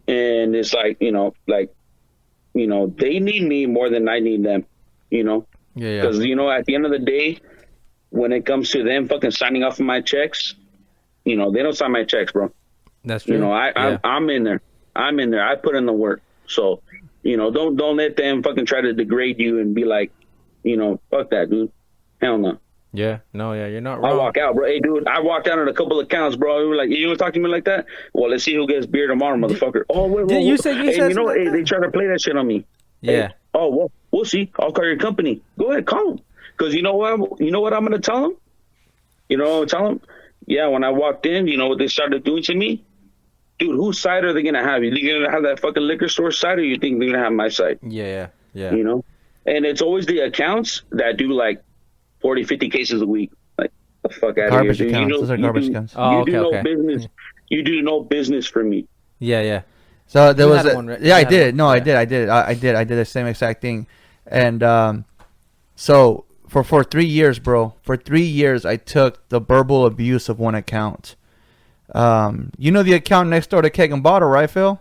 And it's like, they need me more than I need them, Yeah. Because, at the end of the day, when it comes to them fucking signing off on my checks, they don't sign my checks, bro. That's true. I'm in there. I put in the work. So, don't let them fucking try to degrade you and be like, fuck that, dude. Hell no. Yeah. No, yeah, you're not wrong. I walk out, bro. Hey, dude, I walked out on a couple of accounts, bro. You were like, you want to talk to me like that? Well, let's see who gets beer tomorrow, motherfucker. Wait. You said they try to play that shit on me. Yeah. Hey, well, we'll see. I'll call your company. Go ahead, call them. Because you know what I'm going to tell them? Tell them, yeah, when I walked in, what they started doing to me? Dude, whose side are they going to have? Are they going to have that fucking liquor store side, or you think they're going to have my side? Yeah. And it's always the accounts that do like 40, 50 cases a week. Like, the fuck out of here. Accounts. Those are garbage accounts. Oh, no business. You do no business for me. Yeah. So there was one, right? I did. No, I did the same exact thing. And So for 3 years, bro, for 3 years, I took the verbal abuse of one account. You know the account next door to Keg and Bottle, right, Phil?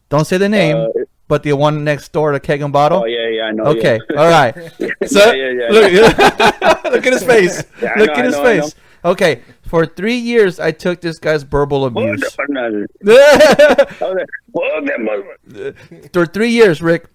Don't say the name, but the one next door to Keg and Bottle. Oh yeah, I know. Okay, yeah. all right. So yeah. look at his face. Yeah, Look I at his know. face. Okay, for 3 years, I took this guy's verbal abuse. For 3 years, Rick,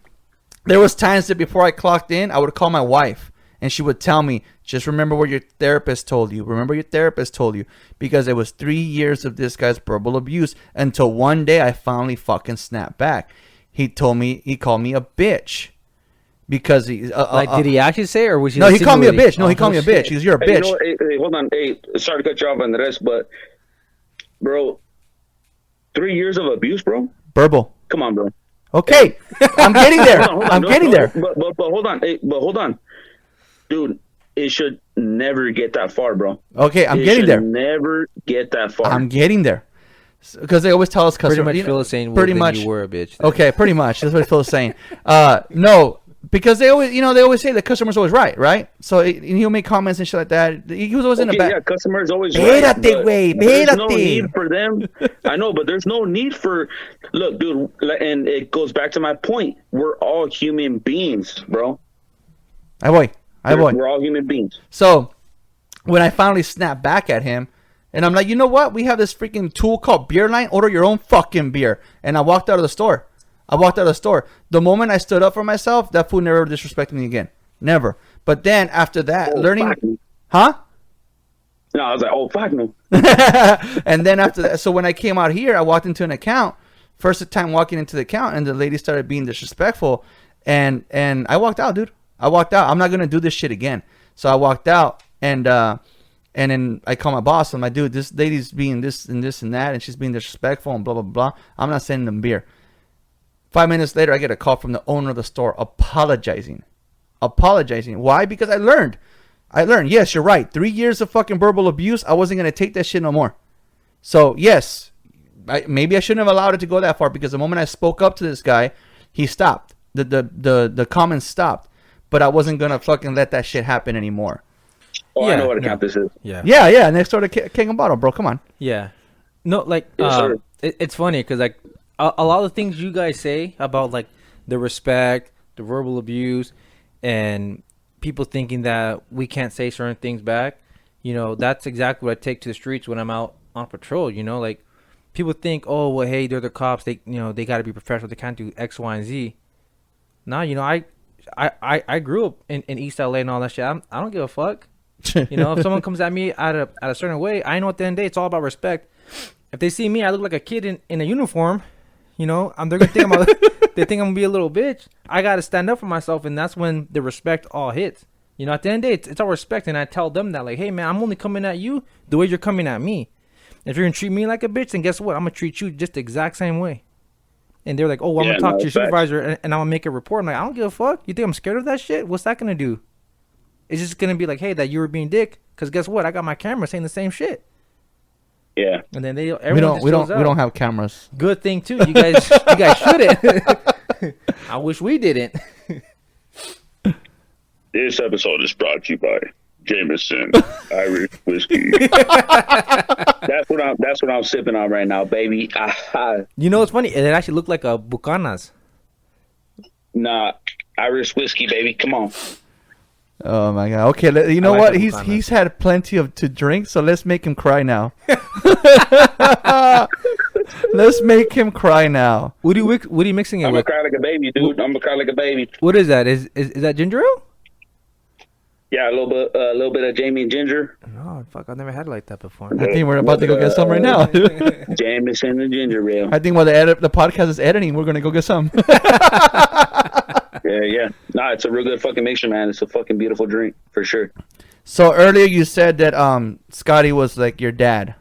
there was times that before I clocked in, I would call my wife, and she would tell me, just remember what your therapist told you. Remember your therapist told you. Because it was 3 years of this guy's verbal abuse until one day I finally fucking snapped back. He called me a bitch. Because he... did he actually say, or was he... No, he called me a bitch. No, he called me a bitch. He's, you're a bitch. You know, hey, hold on. Hey, sorry to cut you off on the rest, but, bro, 3 years of abuse, bro? Verbal. Come on, bro. Okay. I'm getting there. I'm getting there. But hold on. Hey, but hold on. Dude, it should never get that far, bro. Okay, I'm getting there. Never get that far. I'm getting there. Because they always tell us customers... Pretty much Phil is saying, pretty much you were a bitch. Okay, pretty much. That's what Phil is saying. No, because they always say the customer's always right? So he'll make comments and shit like that. He was always in the back. Yeah, customer's always Espérate, güey. There's no need for them. I know, but there's no need for... Look, dude, and it goes back to my point. We're all human beings, bro. We're all human beings. So when I finally snapped back at him, and I'm like, you know what? We have this freaking tool called Beer Line. Order your own fucking beer. And I walked out of the store. The moment I stood up for myself, that fool never disrespected me again. Never. But then after that, learning... Huh? No, I was like, oh, fuck no. And then after that, so when I came out here, I walked into an account. First time walking into the account, and the lady started being disrespectful. And I walked out, dude. I walked out. I'm not going to do this shit again. So I walked out, and then I call my boss. I'm like, dude, this lady's being this and this and that, and she's being disrespectful and blah, blah, blah. I'm not sending them beer. 5 minutes later, I get a call from the owner of the store apologizing. Why? Because I learned. Yes, you're right. 3 years of fucking verbal abuse. I wasn't going to take that shit no more. So, yes, maybe I shouldn't have allowed it to go that far, because the moment I spoke up to this guy, he stopped. The comments stopped. But I wasn't going to fucking let that shit happen anymore. Oh, yeah, I know what account this is. Yeah. Next door to King and Bottle, bro. Come on. Yeah. No, like, yes, it's funny because, like, a lot of things you guys say about, like, the respect, the verbal abuse, and people thinking that we can't say certain things back, you know, that's exactly what I take to the streets when I'm out on patrol, you know? Like, people think, oh, well, hey, they're the cops. They got to be professional. They can't do X, Y, and Z. Nah, you know, I grew up in East LA and all that shit. I don't give a fuck. You know, if someone comes at me at a certain way, I know at the end of the day, it's all about respect. If they see me, I look like a kid in a uniform, you know, they're gonna think they think I'm gonna be a little bitch. I gotta stand up for myself, and that's when the respect all hits. You know, at the end of the day, it's all respect, and I tell them that, like, hey man, I'm only coming at you the way you're coming at me. If you're gonna treat me like a bitch, then guess what? I'm gonna treat you just the exact same way. And they're like, oh, I'm gonna talk to your supervisor, and I'm gonna make a report. I'm like, I don't give a fuck. You think I'm scared of that shit? What's that gonna do? It's just gonna be like, hey, that you were being dick. Cause guess what? I got my camera saying the same shit. Yeah. And then we don't have cameras. Good thing too. You guys shouldn't. I wish we didn't. This episode is brought to you by Jameson Irish whiskey. That's what I'm sipping on right now, baby. You know what's funny? It actually looked like a Bucanas. Nah, Irish whiskey, baby. Come on. Oh my god. Okay, you know what? He's had plenty to drink, so let's make him cry now. Let's make him cry now. What are you mixing it with? I'm gonna cry like a baby, dude. I'm gonna cry like a baby. What is that? Is that ginger ale? Yeah, a little bit of Jamie and ginger. No, fuck, I've never had it like that before. I think we're about to go get some right now. Jameson and ginger ale. I think while the podcast is editing, we're gonna go get some. Yeah. Nah, it's a real good fucking mixture, man. It's a fucking beautiful drink for sure. So earlier you said that Scotty was like your dad.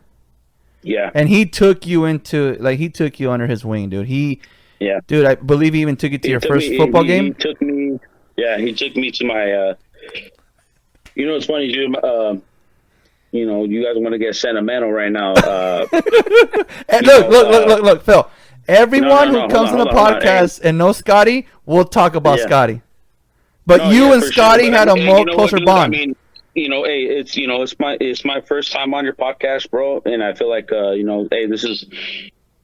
Yeah. And he took you under his wing, dude. Dude, I believe he even took you to your first football game. He took me to my you know, it's funny, dude. You know, you guys want to get sentimental right now. And look, Phil. Everyone who comes on the podcast and knows Scotty will talk about Scotty. But No, you yeah, and for sure. Scotty But had a hey, more you know what, closer dude? bond. I mean, hey, it's my first time on your podcast, bro, and I feel like hey, this is,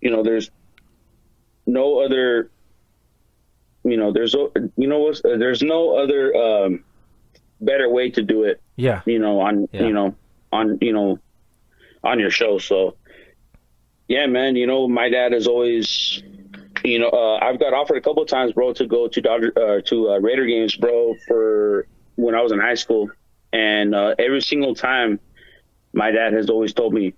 there's no other, there's what, there's no other better way to do it. Yeah. On on your show. So yeah, man. My dad is always. I've got offered a couple of times, bro, to go to Raider games, bro, for when I was in high school, and every single time, my dad has always told me,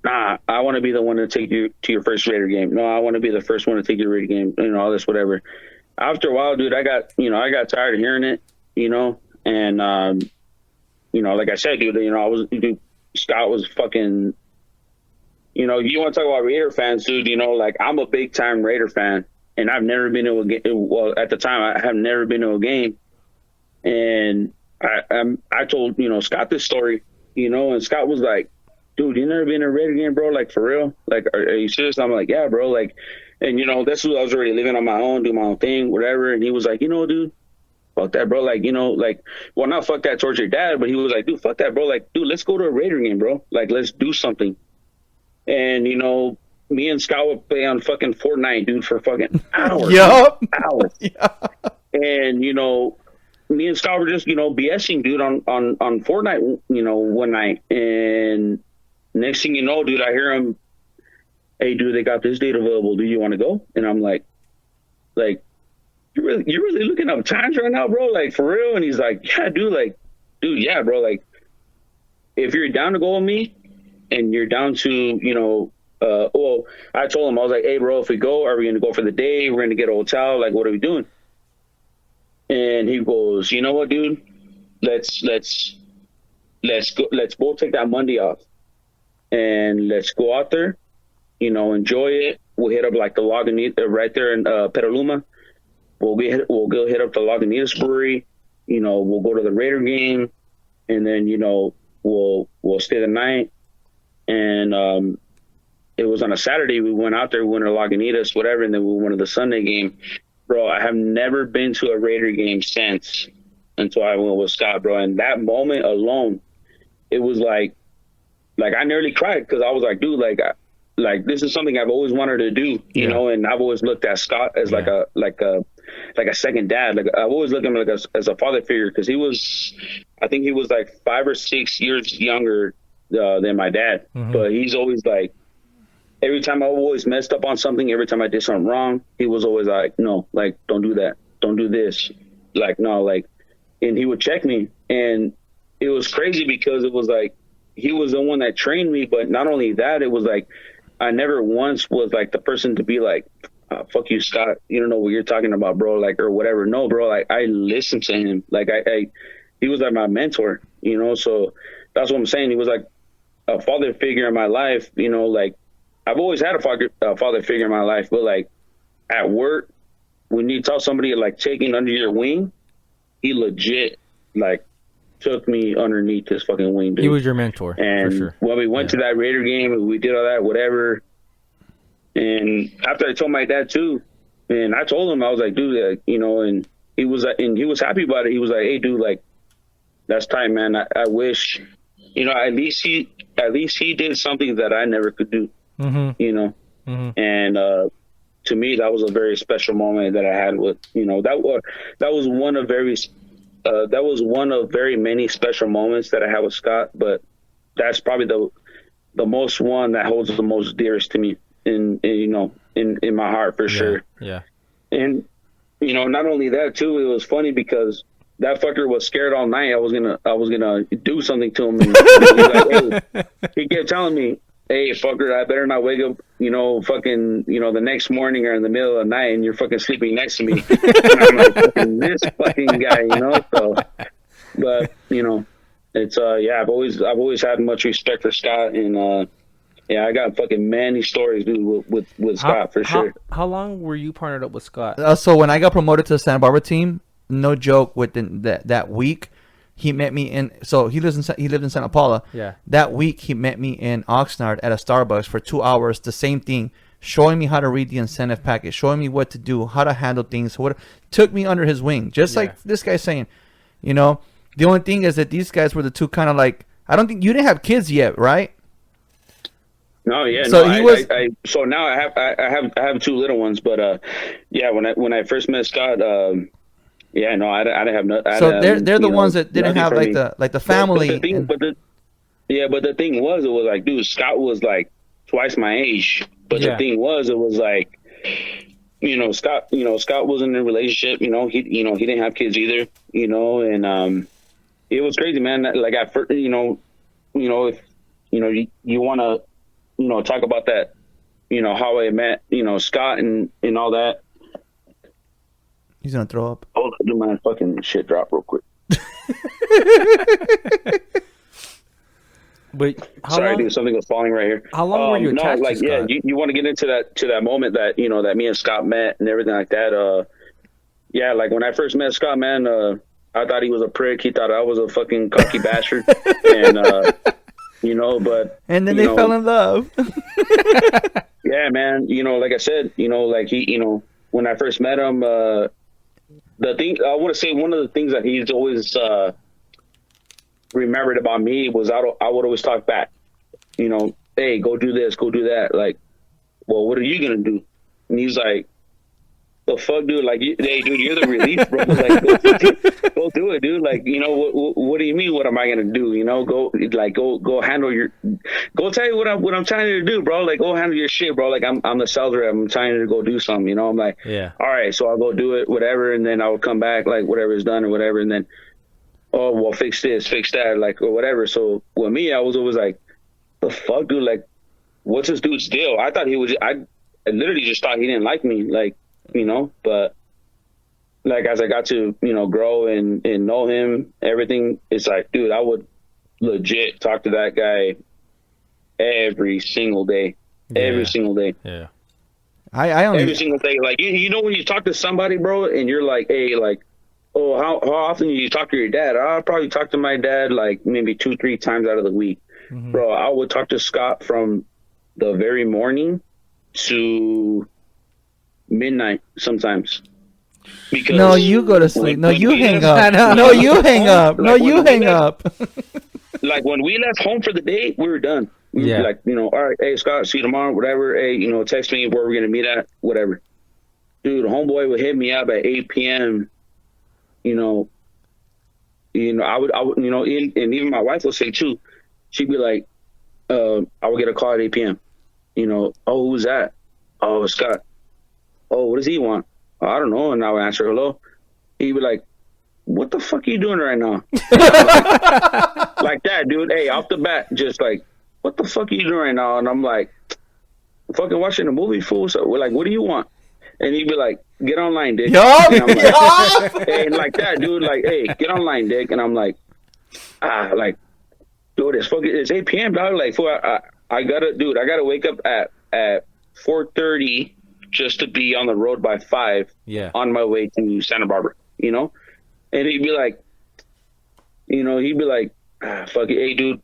"Nah, I want to be the one to take you to your first Raider game. No, I want to be the first one to take your Raider game. All this, whatever." After a while, dude, I got tired of hearing it, and like I said, dude, Scott was fucking. You want to talk about Raider fans, dude. Like I'm a big time Raider fan, and I've never been to a game. Well, at the time, I have never been to a game, and I told Scott this story, and Scott was like, "Dude, you never been to a Raider game, bro? Like for real? Like, are you serious?" I'm like, "Yeah, bro." Like, and this was I was already living on my own, doing my own thing, whatever. And he was like, "Dude, fuck that, bro. Like, well, not fuck that towards your dad, but he was like, dude, fuck that, bro. Like, dude, let's go to a Raider game, bro. Like, let's do something." And, me and Scott would play on fucking Fortnite, dude, for fucking hours. Yup. Hours. Yeah. And, me and Scott were just, BSing, dude, on Fortnite, one night. And next thing you know, dude, I hear him, "Hey, dude, they got this date available. Do you want to go?" And I'm like, you're really looking up times right now, bro? Like, for real? And he's like, "Yeah, dude. Like, dude, yeah, bro. Like, if you're down to go with me, and you're down to, well, I told him, I was like, "Hey, bro, if we go, are we going to go for the day? We're going to get a hotel. Like, what are we doing?" And he goes, "You know what, dude? Let's go. Let's both take that Monday off, and let's go out there, enjoy it. We'll hit up like the Lagunitas right there in Petaluma. We'll go hit up the Lagunitas brewery. We'll go to the Raider game, and then we'll stay the night." And it was on a Saturday. We went out there, we went to Lagunitas, whatever, and then we went to the Sunday game. Bro, I have never been to a Raider game since until I went with Scott, bro. And that moment alone, it was like I nearly cried because I was like, dude, like this is something I've always wanted to do, you know. And I've always looked at Scott as like a second dad. Like I've always looked at him like as a father figure because I think he was like 5 or 6 years younger than my dad, but he's always like, every time I always messed up on something, every time I did something wrong, he was always like, "No, like, don't do that. Don't do this. Like, no, like," and he would check me. And it was crazy because it was like, he was the one that trained me. But not only that, it was like, I never once was like the person to be like, "Fuck you, Scott. You don't know what you're talking about, bro." Like, or whatever. No, bro. Like, I listened to him. Like, he was like my mentor, so that's what I'm saying. He was like a father figure in my life, like I've always had a father figure in my life, but like at work, when you tell somebody like taking under your wing, he legit like took me underneath his fucking wing, dude. He was your mentor, and for sure. When we went to that Raider game, we did all that, whatever. And after I told my dad too, and I told him, I was like, dude, and he was happy about it. He was like, "Hey, dude, like, that's tight, man. I wish, at least he did something that I never could do." And to me, that was a very special moment that I had with, that was one of very many special moments that I had with Scott. But that's probably the most one that holds the most dearest to me in my heart for sure. Yeah. And not only that too, it was funny because that fucker was scared all night. I was gonna do something to him. And he kept telling me, "Hey, fucker, I better not wake up, fucking, the next morning or in the middle of the night and you're fucking sleeping next to me." And I'm like, fucking this fucking guy, So, but it's I've always had much respect for Scott, and I got fucking many stories, dude, with Scott for sure. How long were you partnered up with Scott? So when I got promoted to the Santa Barbara team, no joke, within that week, he met me in. So he lived in Santa Paula. Yeah. That week he met me in Oxnard at a Starbucks for 2 hours. The same thing. showing me how to read the incentive package, showing me what to do, how to handle things. What took me under his wing, just like this guy's saying. You know, the only thing is that these guys were the two kind of like. I don't think you didn't have kids yet, right? No, yeah. So no, he was. So now I have two little ones, but yeah, when I first met Scott, yeah, no, I didn't have no. So they're the ones that didn't have like the family. But the thing was, it was like, dude, Scott was like twice my age. But the thing was, it was like, Scott wasn't in a relationship. He didn't have kids either. And it was crazy, man. Like at first, if you want to, talk about that, how I met, Scott and all that. He's gonna throw up. Hold on, do my fucking shit drop real quick. But sorry, dude, something was falling right here. How long were you attached to Scott? Yeah, you want to get into that moment that that me and Scott met and everything like that. Yeah, like when I first met Scott, man, I thought he was a prick. He thought I was a fucking cocky bastard, and but and then they fell in love. Yeah, man. Like I said, like he, when I first met him, the thing I want to say, one of the things that he's always remembered about me was I would always talk back. Hey, go do this, go do that. Like, well, what are you gonna do? And he's like, the fuck, dude? Like, hey, dude, you're the relief, bro. Like, go do it, dude. Like, what do you mean? What am I gonna do? Go handle your. Go tell you what I'm trying to do, bro. Like, go handle your shit, bro. Like, I'm the sales rep. I'm trying to go do something. I'm like, yeah. All right, so I'll go do it, whatever, and then I'll come back, like, whatever is done or whatever, and then, oh, well, fix this, fix that, like, or whatever. So with me, I was always like, the fuck, dude? Like, what's this dude's deal? I thought he was. I literally just thought he didn't like me, like. But like as I got to, grow and know him, everything, it's like, dude, I would legit talk to that guy every single day. Yeah. Every single day. Yeah. I only every single day. Like, when you talk to somebody, bro, and you're like, hey, like, oh, how often do you talk to your dad? I'll probably talk to my dad like maybe 2-3 times out of the week. Mm-hmm. Bro, I would talk to Scott from the very morning to midnight sometimes. Because no, you go to sleep. No, you hang up. No, you hang up. No, you hang up. Like when we left home for the day, we were done. We were like, all right, hey Scott, see you tomorrow, whatever. Hey, text me where we're gonna meet at, whatever. Dude, homeboy would hit me up at 8 p.m. I would, and even my wife would say too. She'd be like, I would get a call at 8 p.m. Oh, who's that? Oh, it's Scott. Oh, what does he want? Oh, I don't know. And I would answer hello. He'd be like, what the fuck are you doing right now? Like that, dude. Hey, off the bat, just like, what the fuck are you doing right now? And I'm like, fucking watching a movie, fool. So we're like, what do you want? And he'd be like, get online, dick. Yup. And I'm like, hey, like that, dude. Like, hey, get online, dick. And I'm like, like, dude, it's 8 p.m., dog. Like, fool, I gotta wake up at 4:30 just to be on the road by 5 on my way to Santa Barbara, and he'd be like, fuck it, hey, dude,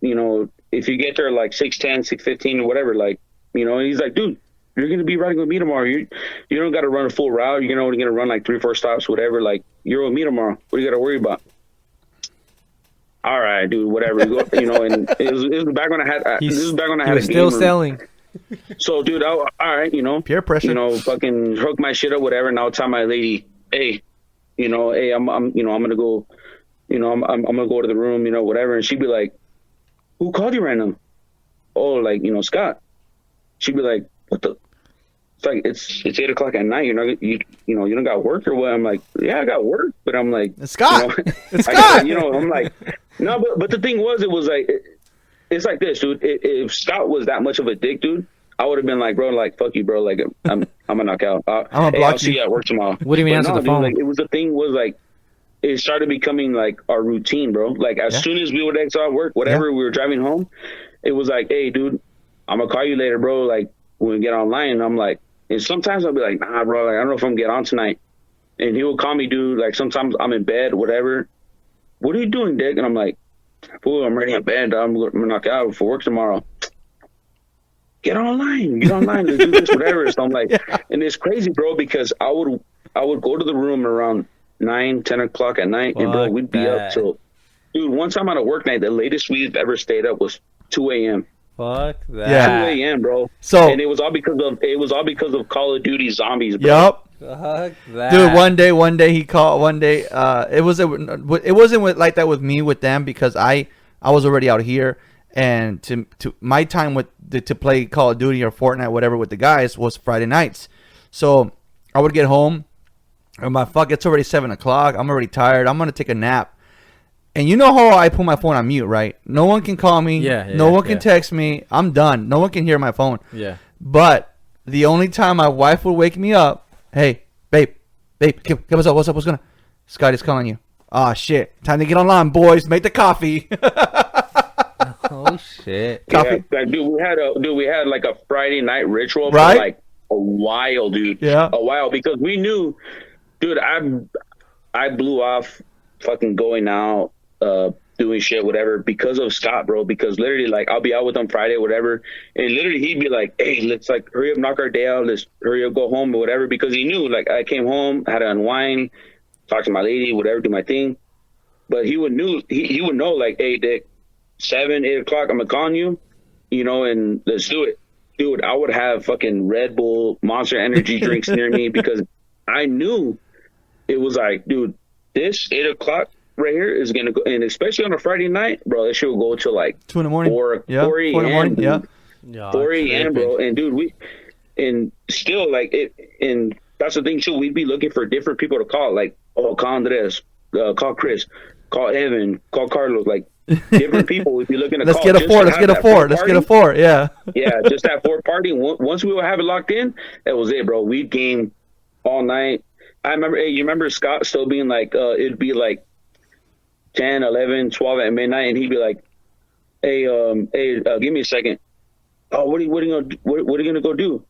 if you get there like 6:10, 6:15 or whatever, like, and he's like, dude, you're going to be riding with me tomorrow. You don't got to run a full route. You're only going to run like 3-4 stops, whatever. Like, you're with me tomorrow. What do you got to worry about? All right, dude, whatever. And it was back when I had, this is back when I had a game still room. Selling. So, dude, all right, peer pressure, fucking hook my shit up, whatever. And I'll tell my lady, hey, hey, I'm gonna go, I'm gonna go to the room, whatever. And she'd be like, who called you right now? Oh, like, Scott. She'd be like, what the? It's like it's 8 o'clock at night. You're not, you don't got work or what? I'm like, yeah, I got work, but I'm like, it's Scott. It's Scott. I'm like, no, but the thing was, it was like. It's like this, dude. If Scott was that much of a dick, dude, I would have been like, bro, like, fuck you, bro. Like, I'm gonna knock out. I'm gonna block I'll see you at work tomorrow. What do you mean answer the phone? Like, it was the thing was like, it started becoming like our routine, bro. Like as soon as we would exit out work, whatever, we were driving home, it was like, hey, dude, I'm gonna call you later, bro. Like when we get online, I'm like, and sometimes I'll be like, nah, bro, like I don't know if I'm gonna get on tonight. And he will call me, dude. Like sometimes I'm in bed, whatever. What are you doing, Dick? And I'm like, fool, I'm ready in bed. I'm gonna knock out for work tomorrow. get online, let's do this, whatever. So I'm like, and it's crazy, bro, because I would go to the room around 9-10 o'clock at night, and bro, we'd be up till, dude, one time on a work night, the latest we've ever stayed up was 2 a.m. Fuck that. Yeah. 2 a.m., bro. So, and it was all because of Call of Duty Zombies, bro. Yup. Fuck that. Dude, one day he called. One day, it wasn't like that with me with them because I was already out here, and to my time to play Call of Duty or Fortnite, whatever, with the guys was Friday nights. So I would get home, and it's already 7 o'clock. I'm already tired. I'm gonna take a nap. And you know how I put my phone on mute, right? No one can call me. No one can text me. I'm done. No one can hear my phone. Yeah. But the only time my wife would wake me up, hey, babe, what's up? What's going on? Scotty's calling you. Oh, shit. Time to get online, boys. Make the coffee. Oh, shit. Coffee. Yeah, like, we had like a Friday night ritual for Right? like a while, dude. Yeah. A while, because we knew, dude, I blew off fucking going out, doing shit, whatever, because of Scott, bro. Because literally, like, I'll be out with him Friday, whatever, and literally he'd be like, hey, let's like hurry up, knock our day out, let's hurry up, go home or whatever, because he knew, like, I came home, had to unwind, talk to my lady, whatever, do my thing. But he would know, like, hey, Dick, 7, 8 o'clock, I'm gonna call you, and let's do it. Dude, I would have fucking Red Bull, Monster Energy drinks near me, because I knew it was like, dude, this 8 o'clock right here is gonna go, and especially on a Friday night, bro, that shit will go till like 2 in the morning. 4 4 in the morning. Yeah, 4 a.m., bro. And dude, and still, like, it, and that's the thing too, we'd be looking for different people to call, like, call Andres, call Chris, call Evan, call Carlos, like, different people we'd be looking to Let's call. get a four. Yeah. Yeah, just that 4 party. Once we would have it locked in, that was it, bro. We'd game all night. I remember, hey, you remember Scott still being like, it'd be like 10, 11, 12 at midnight, and he'd be like, hey, give me a second. Oh, what are you gonna go do?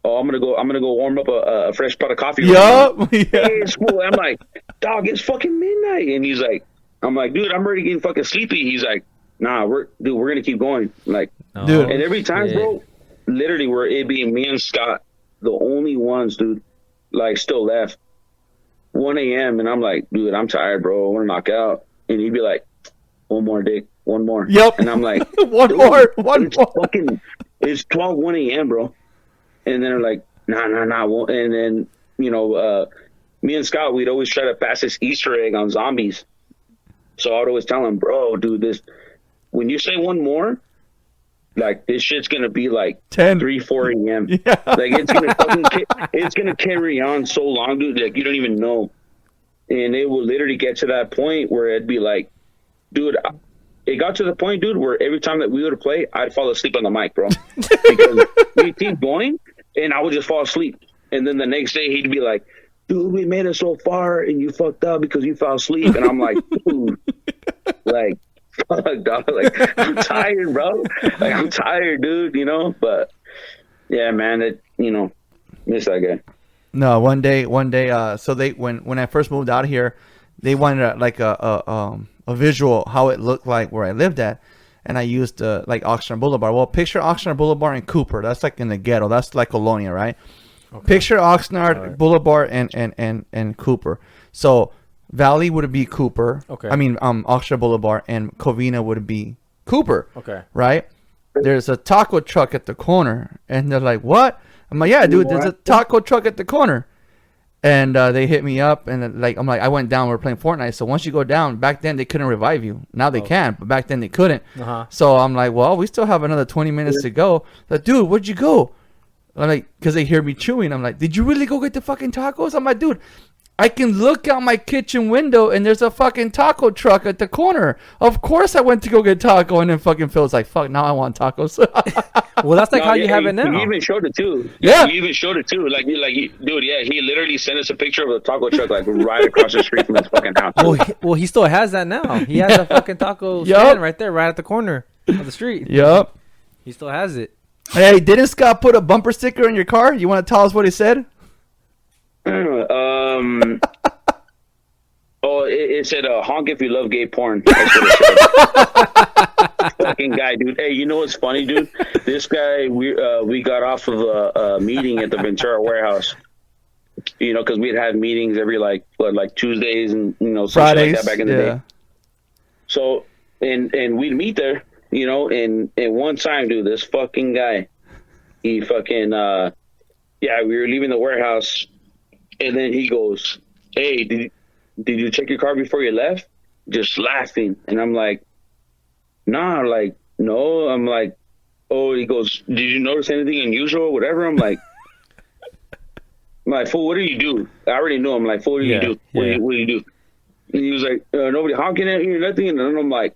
Oh, I'm gonna go warm up a fresh pot of coffee. Yup. Hey, it's cool. I'm like, dog, it's fucking midnight, and he's like, I'm like, dude, I'm already getting fucking sleepy. He's like, nah, we're gonna keep going. Like, dude, and every time, bro, literally, where it being me and Scott, the only ones, dude, like, still left. 1 a.m. and I'm like, dude, I'm tired, bro. I want to knock out. And he'd be like, one more, Dick, one more. Yep. And I'm like, one more. It's 12, 1 a.m., bro. And then they're like, nah. And then, me and Scott, we'd always try to pass this Easter egg on zombies. So I'd always tell him, bro, dude, when you say one more, like, this shit's gonna be like 10, 3, 4 a.m. Yeah. Like, it's gonna carry on so long, dude. Like, you don't even know. And it will literally get to that point where it'd be like, dude, it got to the point, dude, where every time that we would play, I'd fall asleep on the mic, bro, because we'd keep going, and I would just fall asleep. And then the next day he'd be like, dude, we made it so far, and you fucked up because you fell asleep. And I'm like, dude, like, fuck, dog. Like, I'm tired, bro. Like, I'm tired, dude, But, yeah, man, miss that guy. No, one day. So when I first moved out here, they wanted a visual how it looked like where I lived at, and I used like Oxnard Boulevard. Well, picture Oxnard Boulevard and Cooper. That's like in the ghetto. That's like Colonia, right? Okay. Picture Oxnard Boulevard and Cooper. So Valley would be Cooper. Okay. I mean, Oxnard Boulevard, and Covina would be Cooper. Okay. Right? There's a taco truck at the corner, and they're like, "What?" I'm like, "Yeah, dude, there's a taco truck at the corner." And they hit me up, and I'm like, I went down. We were playing Fortnite, so once you go down, back then they couldn't revive you. Now they can, but back then they couldn't. Uh-huh. So I'm like, well, we still have another 20 minutes to go. Like, dude, where'd you go? I'm like, because they hear me chewing. I'm like, did you really go get the fucking tacos? I'm like, dude, I can look out my kitchen window and there's a fucking taco truck at the corner. Of course I went to go get taco, and then fucking Phil's like, fuck, now I want tacos. Well, that's like how you have it now. You even showed it too. Yeah. You even showed it too. Dude, yeah, he literally sent us a picture of the taco truck like right across the street from his fucking house. Well, he still has that now. He has a fucking taco stand right there, right at the corner of the street. Yup. He still has it. Hey, didn't Scott put a bumper sticker in your car? You want to tell us what he said? It said honk if you love gay porn. That's what it said. fucking guy, dude. Hey, you know what's funny, dude? This guy, we got off of a meeting at the Ventura warehouse. You know, because we'd had meetings every like Tuesdays and Fridays, like that back in the day. So and we'd meet there, and one time, dude, this fucking guy, he fucking we were leaving the warehouse, and then he goes, "Hey, did you check your car before you left?" Just laughing, and I'm like, "Nah," like, "No." I'm like, "Oh," he goes, "Did you notice anything unusual or whatever?" I'm like, "Fool, what do you do?" I already know. I'm like, "Fool, what do you do? What do you do?" And he was like, "Nobody honking at you or nothing." And then I'm like,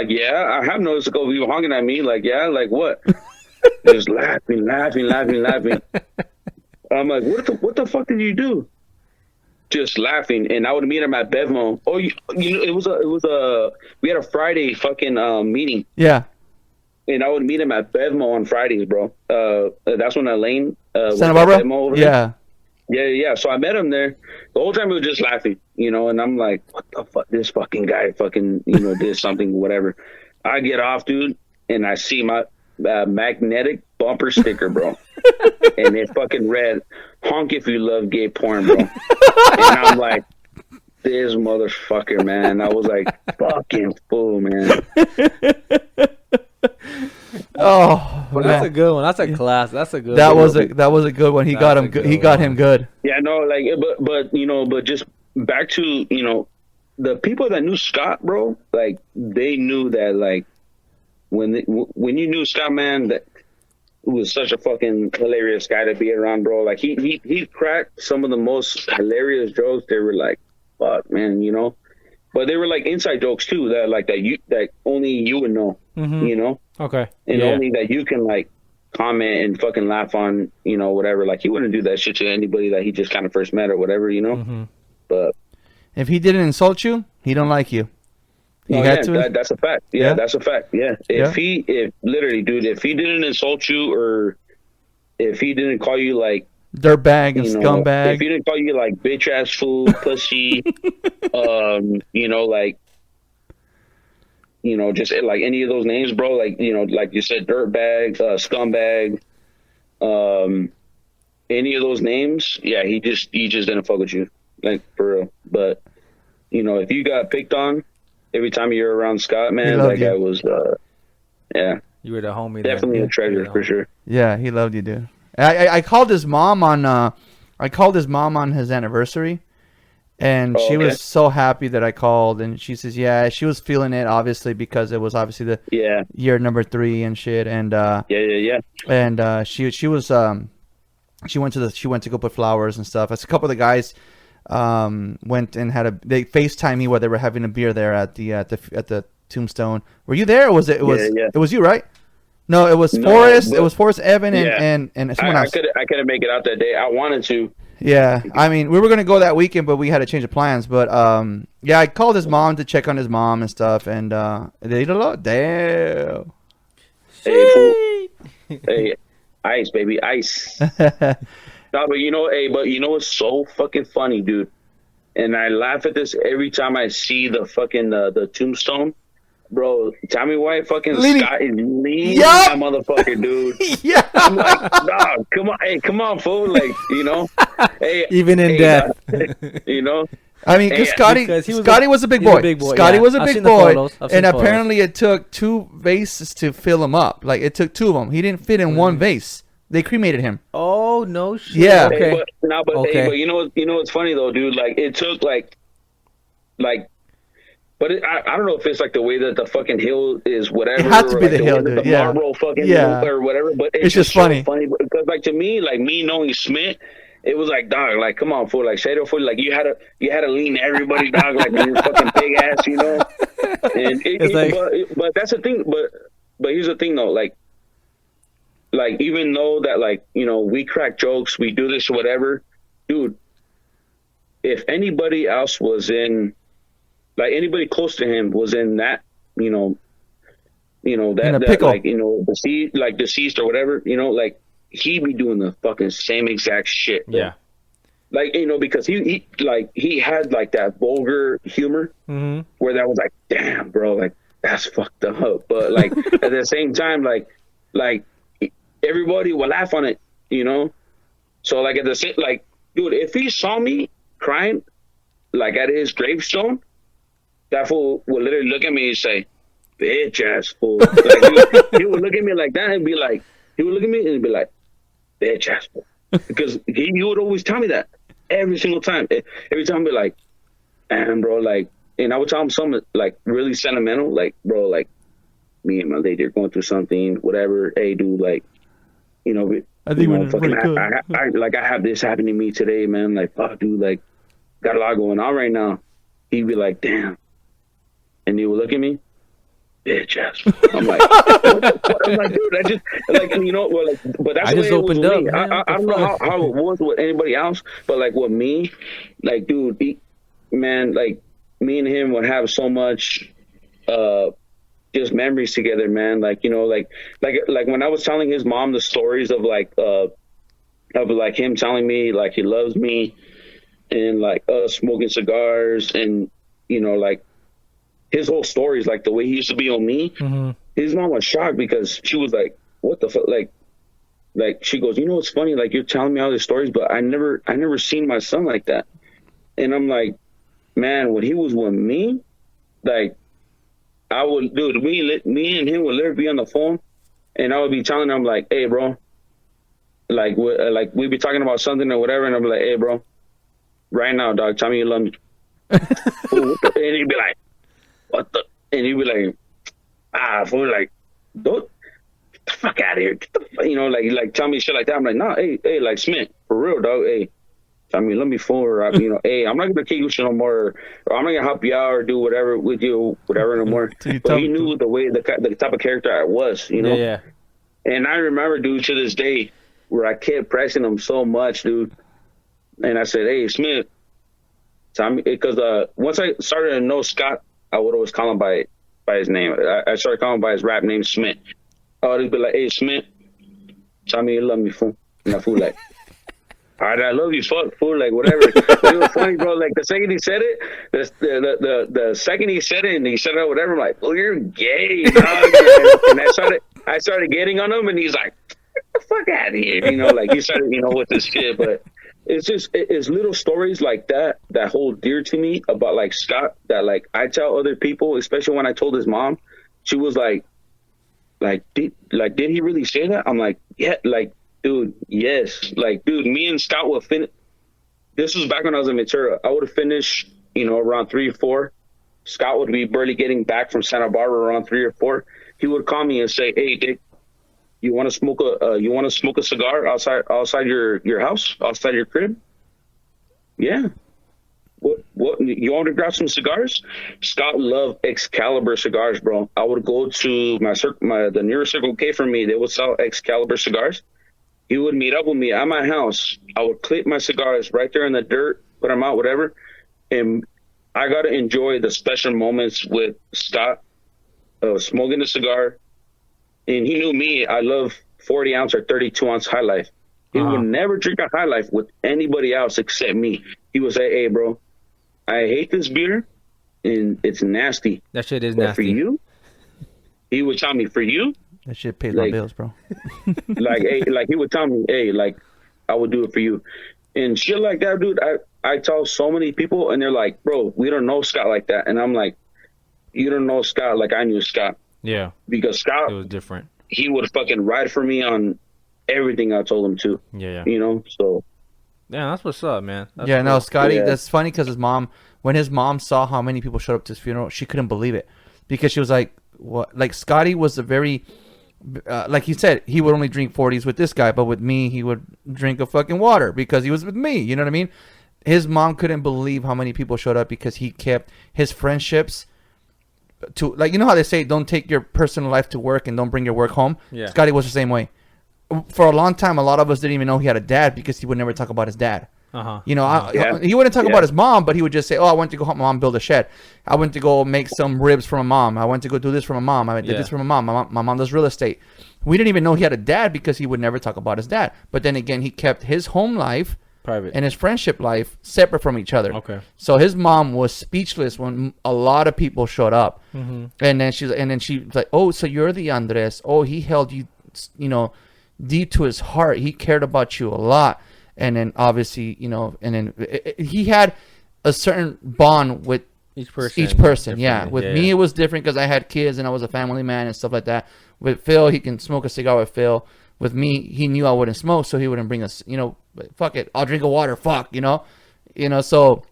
"Yeah, I have noticed a couple people honking at me." Like, "Yeah, like what?" Just laughing. I'm like, "What the fuck did you do?" Just laughing, and I would meet him at Bevmo. Oh, it was a we had a Friday fucking meeting. Yeah. And I would meet him at Bevmo on Fridays, bro. That's when Elaine Santa Barbara. Yeah. So I met him there. The whole time he was just laughing, and I'm like, "What the fuck? This fucking guy fucking did something, whatever." I get off, dude, and I see my magnetic bumper sticker, bro, and it fucking read, "Honk if you love gay porn, bro." And I'm like, "This motherfucker, man." I was like, "Fucking fool, man." Oh, Well, that's a good one. That's a class. That's a good. that one. was a good one. He got him. He got him good. Yeah, no, like, but just back to the people that knew Scott, bro. Like, they knew that, like, when you knew Scott, man, that was such a fucking hilarious guy to be around, bro. Like, he cracked some of the most hilarious jokes. They were like, fuck, man, but they were like inside jokes too, that only you would know, Okay. and only that you can like comment and fucking laugh on, whatever. Like, he wouldn't do that shit to anybody that he just kind of first met or whatever, But if he didn't insult you, he don't like you. that's a fact. Yeah, that's a fact. Yeah. If he didn't insult you, or if he didn't call you like dirtbag and scumbag, if he didn't call you like bitch ass fool, pussy, just like any of those names, bro, like, like you said, dirtbag, scumbag, any of those names, yeah, he just didn't fuck with you, like, for real. But if you got picked on every time you're around Scott, man, that guy was you were the homie. Definitely a treasure for sure. Yeah, he loved you, dude. I called his mom on his anniversary, and she was so happy that I called, and she says, yeah, she was feeling it, obviously, because it was obviously the year number 3 and shit, and and she went to go put flowers and stuff. As a couple of the guys went and they FaceTime me while they were having a beer there at the tombstone. Were you there, or was it was you, right? No, it was Forrest. It was Forrest, Evan, and someone else. I couldn't make it out that day. I wanted to. Yeah, I mean, we were gonna go that weekend, but we had to change the plans. But I called his mom to check on his mom and stuff, and they did a lot. Damn. Hey, ice, baby, ice. No, but what's so fucking funny, dude? And I laugh at this every time I see the fucking the tombstone. Bro, Tommy White fucking Scott is leaning that motherfucker, dude. Yeah. I'm like, dog, come on. Hey, come on, fool. Like, Hey, even in death. I mean, because Scotty was a big boy. Scotty was a big boy. And apparently it took 2 vases to fill him up. Like, it took 2 of them. He didn't fit in 1 vase. They cremated him. Oh, no shit. Yeah. Okay. But you know what's funny, though, dude? Like, it took, like but I don't know if it's like the way that the fucking hill is, whatever. It has to be the hill, dude. Yeah. Marlboro fucking hill or whatever. But it's just funny. So funny because, like, to me, like, me knowing Smith, it was like, dog, like, come on, fool, like, Shadow fool, like, you had to lean everybody, dog, like, your fucking big ass, And but that's the thing. But here's the thing, though, like even though that, like, we crack jokes, we do this or whatever, dude. If anybody else was in. Like, anybody close to him was in that, that pickle. Like, deceased or whatever, like, he'd be doing the fucking same exact shit. Bro. Yeah. Like, because he had like that vulgar humor where that was like, damn, bro, like, that's fucked up. But like at the same time, like everybody will laugh on it, you know. So like at the same, like, dude, if he saw me crying, like at his gravestone, that fool would literally look at me and say, "Bitch ass fool." Like, he would look at me like that and be like, he would look at me and be like, "Bitch ass fool," because he would always tell me that every single time. Every time, I'd be like, "Man, bro," like, and I would tell him something like really sentimental, like, "Bro, like, me and my lady are going through something, whatever. Hey, dude, like, you know, I think we're fucking, pretty good. I have this happen to me today, man. Like, fuck, dude, like, got a lot going on right now." He'd be like, "Damn," and he would look at me, "Bitch ass." I'm like, I'm like, dude, I just like, you know, well, like, but that's I the just way it was opened with up, me. man. I don't know how it was with anybody else, but like with me, like, dude, man, like me and him would have so much, just memories together, man. Like, you know, like when I was telling his mom the stories of like him telling me like he loves me and like us smoking cigars and, you know, like his whole stories, like the way he used to be on me. Mm-hmm. His mom was shocked because she was like, "What the fuck?" Like she goes, "You know what's funny? Like you're telling me all these stories, but I never seen my son like that." And I'm like, man, when he was with me, like I would, dude, me and him would literally be on the phone, and I would be telling him like, "Hey, bro," like we'd be talking about something or whatever, and I'd be like, "Hey, bro, right now, dog, tell me you love me." And he'd be like, "What the?" And he'd be like, fool, like, "Don't get the fuck out of here." Get the fuck, you know, like tell me shit like that. I'm like, "No, hey, like Smith, for real, dog. Hey, tell me, let me fool," or, you know, "Hey, I'm not gonna kick you shit no more, or I'm not gonna help you out or do whatever with you, whatever no more." But he knew the type of character I was, you know. Yeah. And I remember, dude, to this day, where I kept pressing him so much, dude. And I said, "Hey, Smith, tell me," because once I started to know Scott, I would always call him by his name. I started calling him by his rap name, Smith. I would be like, "Hey, Smith, tell me you love me, fool." And that fool like, "All right, I love you, fuck, fool," like whatever. But it was funny, bro. Like the second he said it, the second he said it and he said it, whatever, I'm like, "Oh, you're gay, dog." And I started getting on him, and he's like, "Get the fuck out of here," you know, like he started, you know, with this shit. But it's just it's little stories like that hold dear to me about like Scott that like I tell other people, especially when I told his mom. She was like did he really say that? I'm like, yeah, like, dude, yes, like, dude, me and Scott would finish. This was back when I was in Ventura. I would have finished, you know, around 3 or 4. Scott would be barely getting back from Santa Barbara around 3 or 4. He would call me and say, "Hey, Dick, you want to smoke a cigar outside your house, outside your crib?" "Yeah." What you want to grab some cigars? Scott loved Excalibur cigars, bro. I would go to the nearest Circle K for me. They would sell Excalibur cigars. He would meet up with me at my house. I would clip my cigars right there in the dirt, put them out, whatever. And I got to enjoy the special moments with Scott, smoking a cigar. And he knew me. I love 40 ounce or 32 ounce High Life. He would never drink a High Life with anybody else except me. He would say, "Hey, bro, I hate this beer, and it's nasty. That shit is but nasty." for you," he would tell me, "For you," That shit pays my like- bills, bro. like, hey, like he would tell me, "Hey, like I would do it for you," and shit like that, dude. I tell so many people, and they're like, "Bro, we don't know Scott like that," and I'm like, "You don't know Scott like I knew Scott, Yeah. because Scott, It was different. he would fucking ride for me on everything I told him to, Yeah. you know." So Yeah, that's what's up, man. That's Yeah, no, cool. Scotty, Yeah. that's funny because when his mom saw how many people showed up to his funeral, she couldn't believe it because she was like, "What?" Like Scotty was a very, like he said, he would only drink 40s with this guy, but with me, he would drink a fucking water because he was with me. You know what I mean? His mom couldn't believe how many people showed up because he kept his friendships to, like, you know how they say, don't take your personal life to work and don't bring your work home? Yeah. Scotty was the same way. For a long time, a lot of us didn't even know he had a dad because he would never talk about his dad. You know, Yeah. he wouldn't talk Yeah. about his mom, but he would just say, "Oh, I went to go help my mom build a shed. I went to go make some ribs for my mom. I went to go do this for my mom. I did this for my mom. My mom does real estate." We didn't even know he had a dad because he would never talk about his dad. But then again, he kept his home life Private. and his friendship life separate from each other. Okay. So his mom was speechless when a lot of people showed up, Mm-hmm. and then she was like, "Oh, so you're the Andres? Oh, he held you, deep to his heart. He cared about you a lot." And then obviously, and then he had a certain bond with Each person. Yeah. Differently. With me, it was different because I had kids and I was a family man and stuff like that. With Phil, he can smoke a cigar with Phil. With me, he knew I wouldn't smoke, so he wouldn't bring us. Fuck it, I'll drink a water. Fuck, So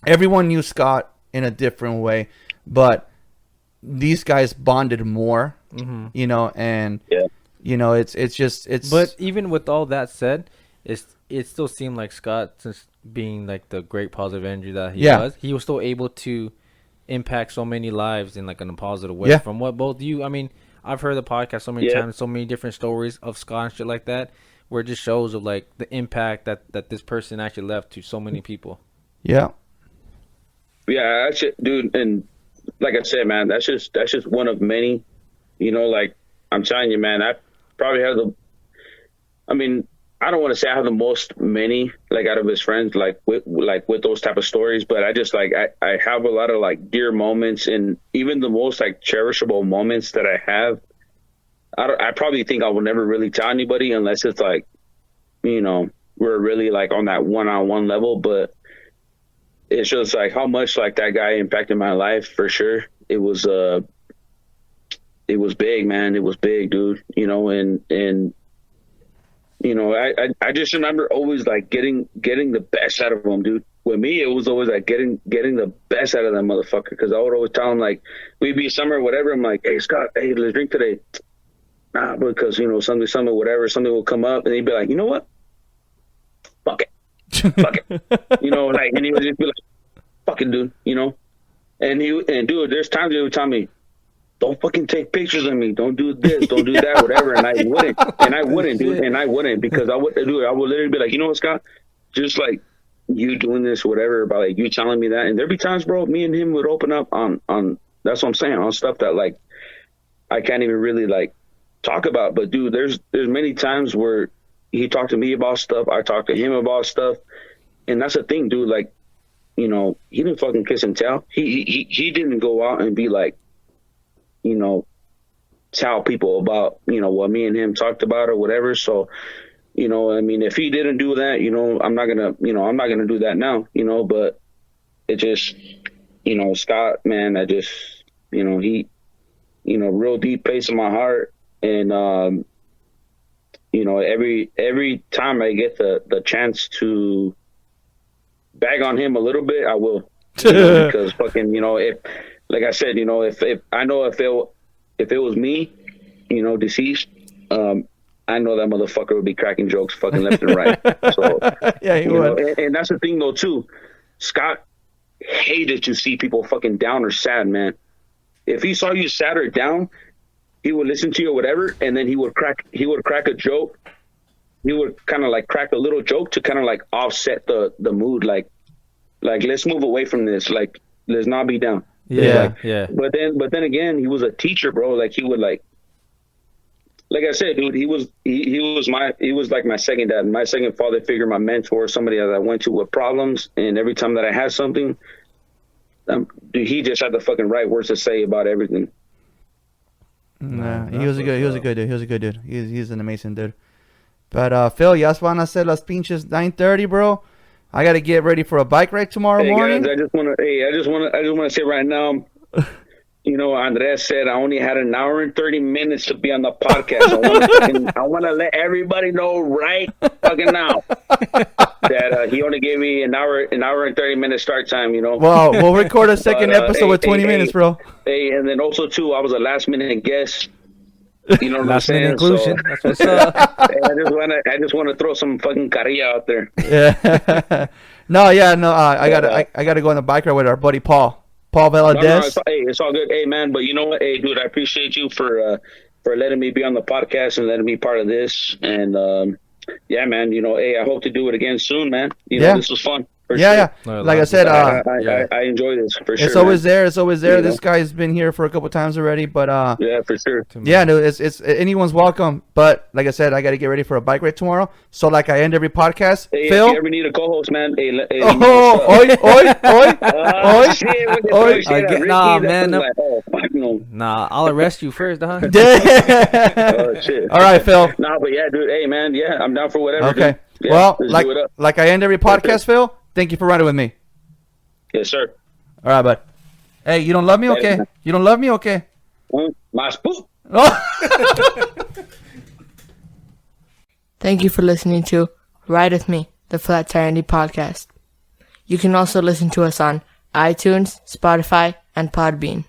everyone knew Scott in a different way, but these guys bonded more. Mm-hmm. And Yeah. it's. But even with all that said, it still seemed like Scott, since being like the great positive energy that he was still able to impact so many lives in like in a positive way. Yeah. From what both you, I mean, I've heard the podcast so many times, so many different stories of Scott and shit like that, where it just shows of like the impact that this person actually left to so many people. Yeah. Yeah, that's it, dude. And like I said, man, that's just one of many. Like I'm telling you, man, I probably have I don't want to say I have the most many like out of his friends like with those type of stories, but I just like I have a lot of like dear moments, and even the most like cherishable moments that I have. I probably think I will never really tell anybody unless it's like, we're really like on that one-on-one level, but it's just like how much like that guy impacted my life for sure. It was big, man. It was big, dude. And I just remember always like getting the best out of him, dude. With me, it was always like getting the best out of that motherfucker, because I would always tell him like we'd be somewhere, whatever. I'm like, hey Scott, hey, let's drink today. Nah, because something, whatever, something will come up, and he'd be like, you know what? Fuck it. And he would just be like, fucking dude, and dude, there's times he would tell me, don't fucking take pictures of me, don't do this, don't do that, whatever, and I wouldn't, dude, because I would literally be like, you know what, Scott, just like you doing this, whatever, about like you telling me that, and there'd be times, bro, me and him would open up on that's what I'm saying, on stuff that like I can't even really like talk about, but dude, there's many times where he talked to me about stuff, I talked to him about stuff, and that's the thing, dude, like, he didn't fucking kiss and tell. He didn't go out and be like, tell people about, what me and him talked about or whatever. So, if he didn't do that, I'm not gonna do that now, but it just, Scott, man, I just, he, real deep place in my heart. And, every time I get the chance to bag on him a little bit, I will, because fucking, if, like I said, if I know if it was me, deceased, I know that motherfucker would be cracking jokes fucking left and right. So yeah, he would. And that's the thing though too. Scott hated to see people fucking down or sad, man. If he saw you sad or down, he would listen to you or whatever, and then he would crack a joke. He would kind of like crack a little joke to kind of like offset the mood, like let's move away from this, like let's not be down. Yeah, like, yeah. But then again, he was a teacher, bro. Like he would like I said, dude, he was like my second dad, my second father figure, my mentor, somebody that I went to with problems, and every time that I had something, dude, he just had the fucking right words to say about everything. Nah, he was a good dude. He's an amazing dude. But Phil, ya van a hacer las pinches 9:30, bro. I gotta get ready for a bike ride tomorrow morning. Guys, I just want to say right now, Andres said I only had an hour and 30 minutes to be on the podcast. I want to let everybody know right fucking now that he only gave me an hour and 30 minute start time. Well, we'll record a second episode with 20 minutes, bro. Hey, and then also too, I was a last minute guest. You know what I'm saying? Inclusion. So, that's what's up. I just want to throw some fucking carilla out there. Yeah. I gotta go on the bike ride with our buddy Paul Valadez. It's all good. Hey man, but you know what? Hey dude, I appreciate you for letting me be on the podcast and letting me be part of this. And yeah, man, I hope to do it again soon, man. This was fun. For Yeah, sure. yeah. Like I said, I enjoy this for sure. it's always there. It's always there. You This know? guy's been here for a couple times already, but Yeah, for sure. yeah, dude, it's anyone's welcome. But like I said, I got to get ready for a bike ride tomorrow. So like I end every podcast, Hey, Phil. if you ever need a co-host, man. Hey, Oh, oi. Shit, with the Oi. fuck shit, Ricky, Nah, that man, was no. like, oh, fuck no. Nah, I'll arrest you first, dog. Oh, shit. All right, Phil. Nah, but yeah, dude. Hey, man. Yeah, I'm down for whatever. Okay. Dude. Yeah, Well, let's do it up. like I end every podcast, Phil. Thank you for riding with me. Yes, sir. All right, bud. Hey, you don't love me, okay? You don't love me, okay? My spook. Oh. Thank you for listening to Ride With Me, the Flat Tire Indie Podcast. You can also listen to us on iTunes, Spotify, and Podbean.